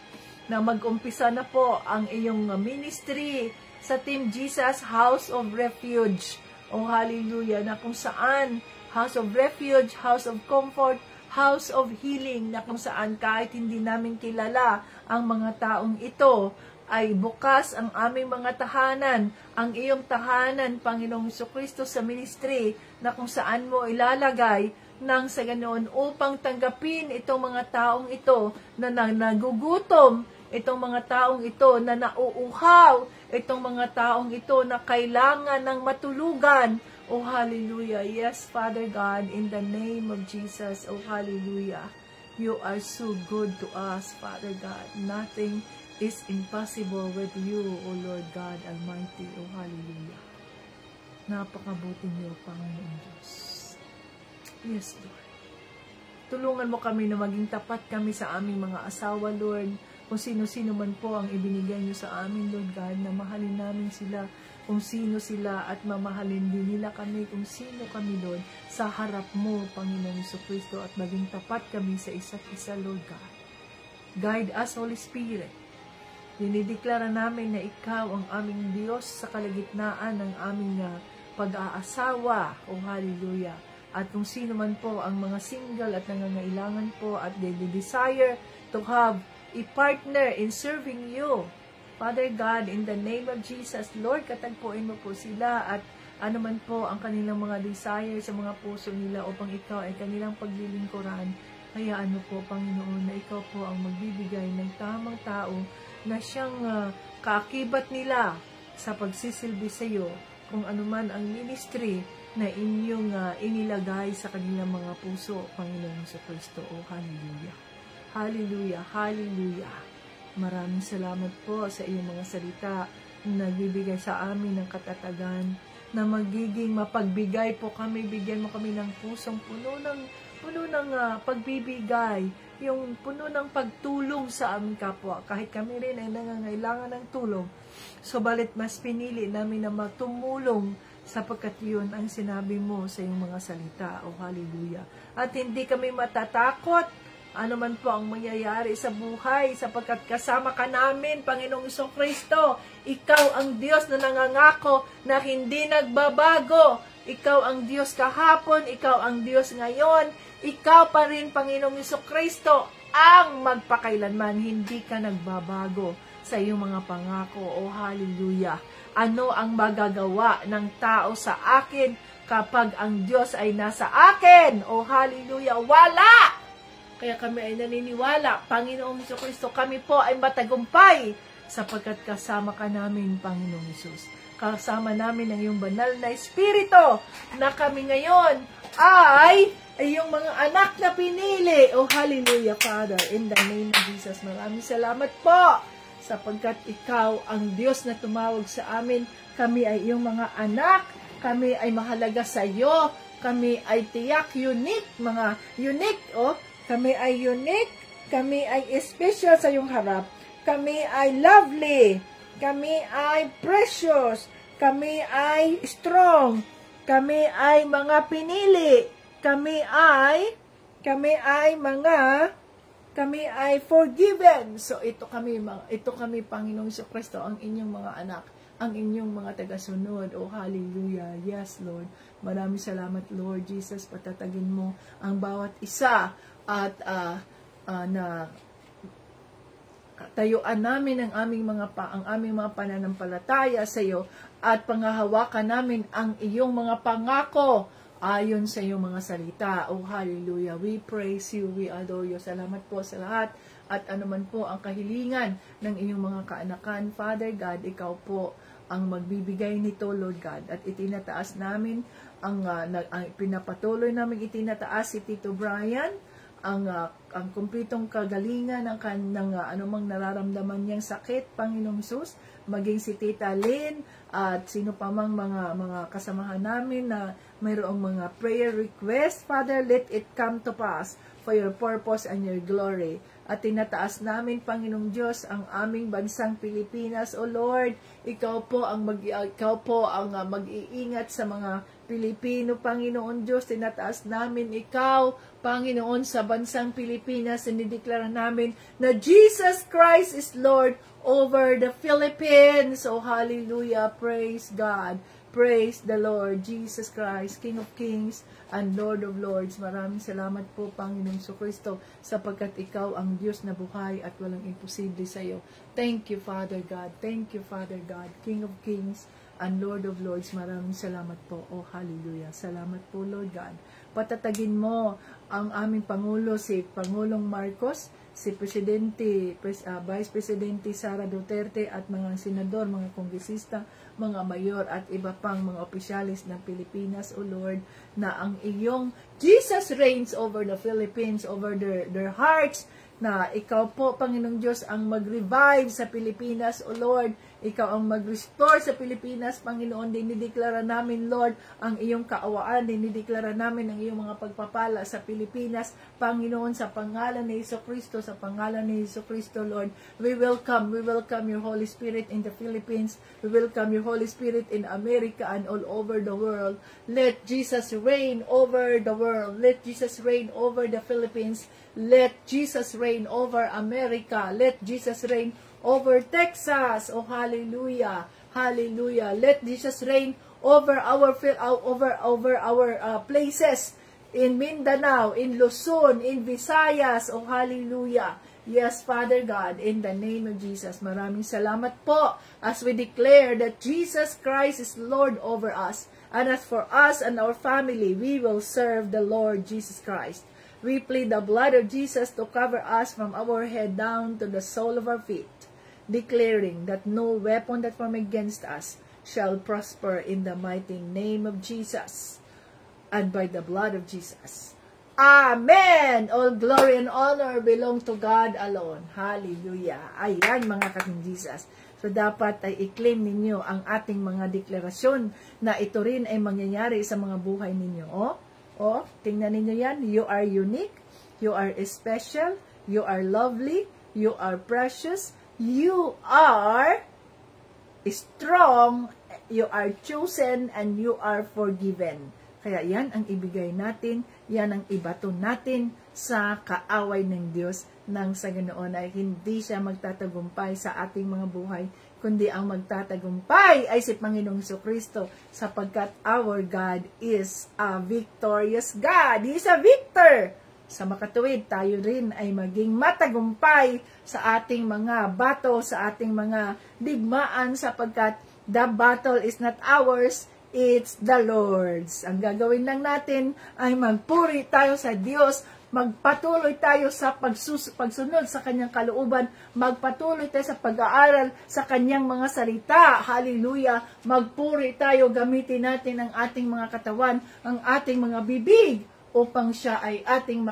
na mag-umpisa na po ang iyong ministry sa Team Jesus House of Refuge. O hallelujah, na kung saan House of Refuge, House of Comfort, House of Healing, na kung saan kahit hindi namin kilala ang mga taong ito, ay bukas ang aming mga tahanan, ang iyong tahanan, Panginoong Jesucristo, sa ministry, na kung saan mo ilalagay nang sa ganoon upang tanggapin itong mga taong ito na nagugutom, itong mga taong ito na nauuhaw, itong mga taong ito na kailangan ng matulugan. Oh, hallelujah. Yes, Father God, in the name of Jesus, oh, hallelujah. You are so good to us, Father God. Nothing is impossible with you, O Lord God Almighty. Oh, hallelujah. Napakabuti niyo, Panginoon Diyos. Yes, Lord. Tulungan mo kami na maging tapat kami sa aming mga asawa, Lord. Kung sino-sino man po ang ibinigay niyo sa amin, Lord God, na mahalin namin sila kung sino sila at mamahalin din nila kami kung sino kami, Lord, sa harap mo, Panginoon Jesucristo, at maging tapat kami sa isa't isa, Lord God. Guide us, Holy Spirit. Dinideklara namin na ikaw ang aming Diyos sa kalagitnaan ng aming pag-aasawa. O hallelujah. At kung sino man po ang mga single at nangangailangan po at they desire to have a partner in serving you, Father God, in the name of Jesus, Lord, katagpuin mo po sila at ano man po ang kanilang mga desire sa mga puso nila upang ikaw ay kanilang paglilingkuran. Hayaan mo po, Panginoon, na ikaw po ang magbibigay ng tamang tao na siyang kaakibat nila sa pagsisilbi sa iyo kung anuman ang ministry na inyong inilagay sa kanilang mga puso, Panginoon sa Kristo. O hallelujah. Hallelujah, hallelujah. Maraming salamat po sa iyong mga salita na nagbibigay sa amin ng katatagan na magiging mapagbigay po kami. Bigyan mo kami ng pusong puno ng pagbibigay, yung puno ng pagtulong sa aming kapwa. Kahit kami rin ay nangangailangan ng tulong, subalit mas pinili namin na matumulong sapagkat yun ang sinabi mo sa iyong mga salita. O hallelujah. At hindi kami matatakot ano man po ang mangyayari sa buhay, sapagkat kasama ka namin, Panginoong Jesucristo. Ikaw ang Diyos na nangangako na hindi nagbabago. Ikaw ang Diyos kahapon, ikaw ang Diyos ngayon. Ikaw pa rin, Panginoong Jesucristo, ang magpakailanman. Hindi ka nagbabago sa iyong mga pangako. O hallelujah. Ano ang magagawa ng tao sa akin kapag ang Diyos ay nasa akin? O hallelujah. Wala! Kaya kami ay naniniwala, Panginoong Jesucristo, kami po ay matagumpay sapagkat kasama ka namin, Panginoong Jesus. Kasama namin ang iyong banal na Espiritu na kami ngayon ay iyong mga anak na pinili. Oh, hallelujah, Father, in the name of Jesus. Maraming salamat po sapagkat ikaw ang Diyos na tumawag sa amin. Kami ay iyong mga anak. Kami ay mahalaga sa iyo. Kami ay tiyak, mga unique, kami ay unique, kami ay special sa iyong harap, kami ay lovely, kami ay precious, kami ay strong, kami ay mga pinili, kami ay forgiven. So ito kami Panginoong Jesucristo, ang inyong mga anak, ang inyong mga tagasunod. Oh hallelujah. Yes, Lord. Maraming salamat, Lord Jesus. Patatagin mo ang bawat isa at na tayuan namin ang aming mga pananampalataya sa iyo at panghahawakan namin ang iyong mga pangako ayon sa iyong mga salita. Oh hallelujah. We praise you, we adore you. Salamat po sa lahat at anuman po ang kahilingan ng iyong mga kaanakan, Father God, ikaw po ang magbibigay nito, Lord God, at itinataas namin ang pinapatuloy namin itinataas si Tito Brian, ang kumpletong kagalingan ng anumang nararamdaman niyang sakit, Panginoong Jesus, maging si Tita Lynn at sino pa mang mga kasamahan namin na mayroong mga prayer request. Father, let it come to pass for your purpose and your glory. At tinataas namin, Panginoong Diyos, ang aming bansang Pilipinas. O Lord, ikaw po ang mag-iingat sa mga Pilipino, Panginoon Diyos. Tinataas namin ikaw, Panginoon, sa bansang Pilipinas. Sinideklara namin na Jesus Christ is Lord over the Philippines. O hallelujah, praise God. Praise the Lord, Jesus Christ, King of Kings and Lord of Lords. Maraming salamat po, Panginoong Jesucristo, sapagkat ikaw ang Diyos na buhay at walang imposible sa iyo. Thank you, Father God. Thank you, Father God, King of Kings and Lord of Lords. Maraming salamat po. Oh, hallelujah. Salamat po, Lord God. Patatagin mo ang aming Pangulo, si Pangulong Marcos, si Vice Presidente Sara Duterte at mga senador, mga kongresista, mga mayor at iba pang mga opisyalis ng Pilipinas, O Lord, na ang iyong Jesus reigns over the Philippines, over their hearts, na ikaw po, Panginoong Diyos, ang mag-revive sa Pilipinas, O Lord. Ikaw ang mag-restore sa Pilipinas, Panginoon. Dinideklara namin, Lord, ang iyong kaawaan. Dinideklara namin ang iyong mga pagpapala sa Pilipinas, Panginoon, sa pangalan ni Jesucristo, sa pangalan ni Jesucristo, Lord. We welcome your Holy Spirit in the Philippines. We welcome your Holy Spirit in America and all over the world. Let Jesus reign over the world. Let Jesus reign over the Philippines. Let Jesus reign over America. Let Jesus reign over Texas. Oh, hallelujah. Hallelujah. Let Jesus reign over our places in Mindanao, in Luzon, in Visayas. Oh, hallelujah. Yes, Father God, in the name of Jesus. Maraming salamat po as we declare that Jesus Christ is Lord over us. And as for us and our family, we will serve the Lord Jesus Christ. We plead the blood of Jesus to cover us from our head down to the sole of our feet, declaring that no weapon that form against us shall prosper in the mighty name of Jesus and by the blood of Jesus. Amen! All glory and honor belong to God alone. Hallelujah! Ayan mga kating Jesus. So dapat ay i-claim ninyo ang ating mga deklarasyon na ito rin ay mangyayari sa mga buhay ninyo. Tingnan ninyo yan. You are unique. You are special. You are lovely. You are precious. You are strong, you are chosen, and you are forgiven. Kaya yan ang ibigay natin, yan ang ibato natin sa kaaway ng Diyos nang sa ganoon ay hindi siya magtatagumpay sa ating mga buhay, kundi ang magtatagumpay ay si Panginoong Jesucristo, sapagkat our God is a victorious God. He is a victor. Sa makatuwid, tayo rin ay maging matagumpay sa ating mga bato, sa ating mga digmaan, sapagkat the battle is not ours, it's the Lord's. Ang gagawin lang natin ay magpuri tayo sa Diyos, magpatuloy tayo sa pagsunod sa kanyang kalooban, magpatuloy tayo sa pag-aaral sa kanyang mga salita. Hallelujah! Magpuri tayo, gamitin natin ang ating mga katawan, ang ating mga bibig, upang siya ay ating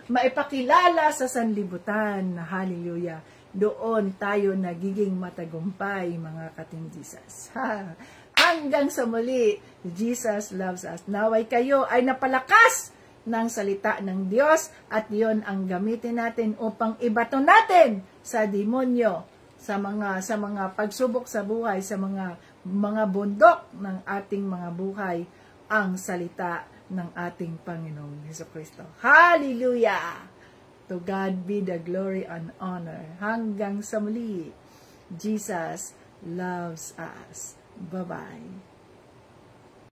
maipakilala sa sanlibutan. Hallelujah! Doon tayo nagiging matagumpay, mga kating Jesus. Hanggang sa muli, Jesus loves us. Naway kayo ay napalakas ng salita ng Diyos at yon ang gamitin natin upang ibato natin sa demonyo, sa mga pagsubok sa buhay, sa mga bundok ng ating mga buhay, ang salita ng ating Panginoong Jesucristo. Hallelujah! To God be the glory and honor. Hanggang sa muli, Jesus loves us. Bye-bye.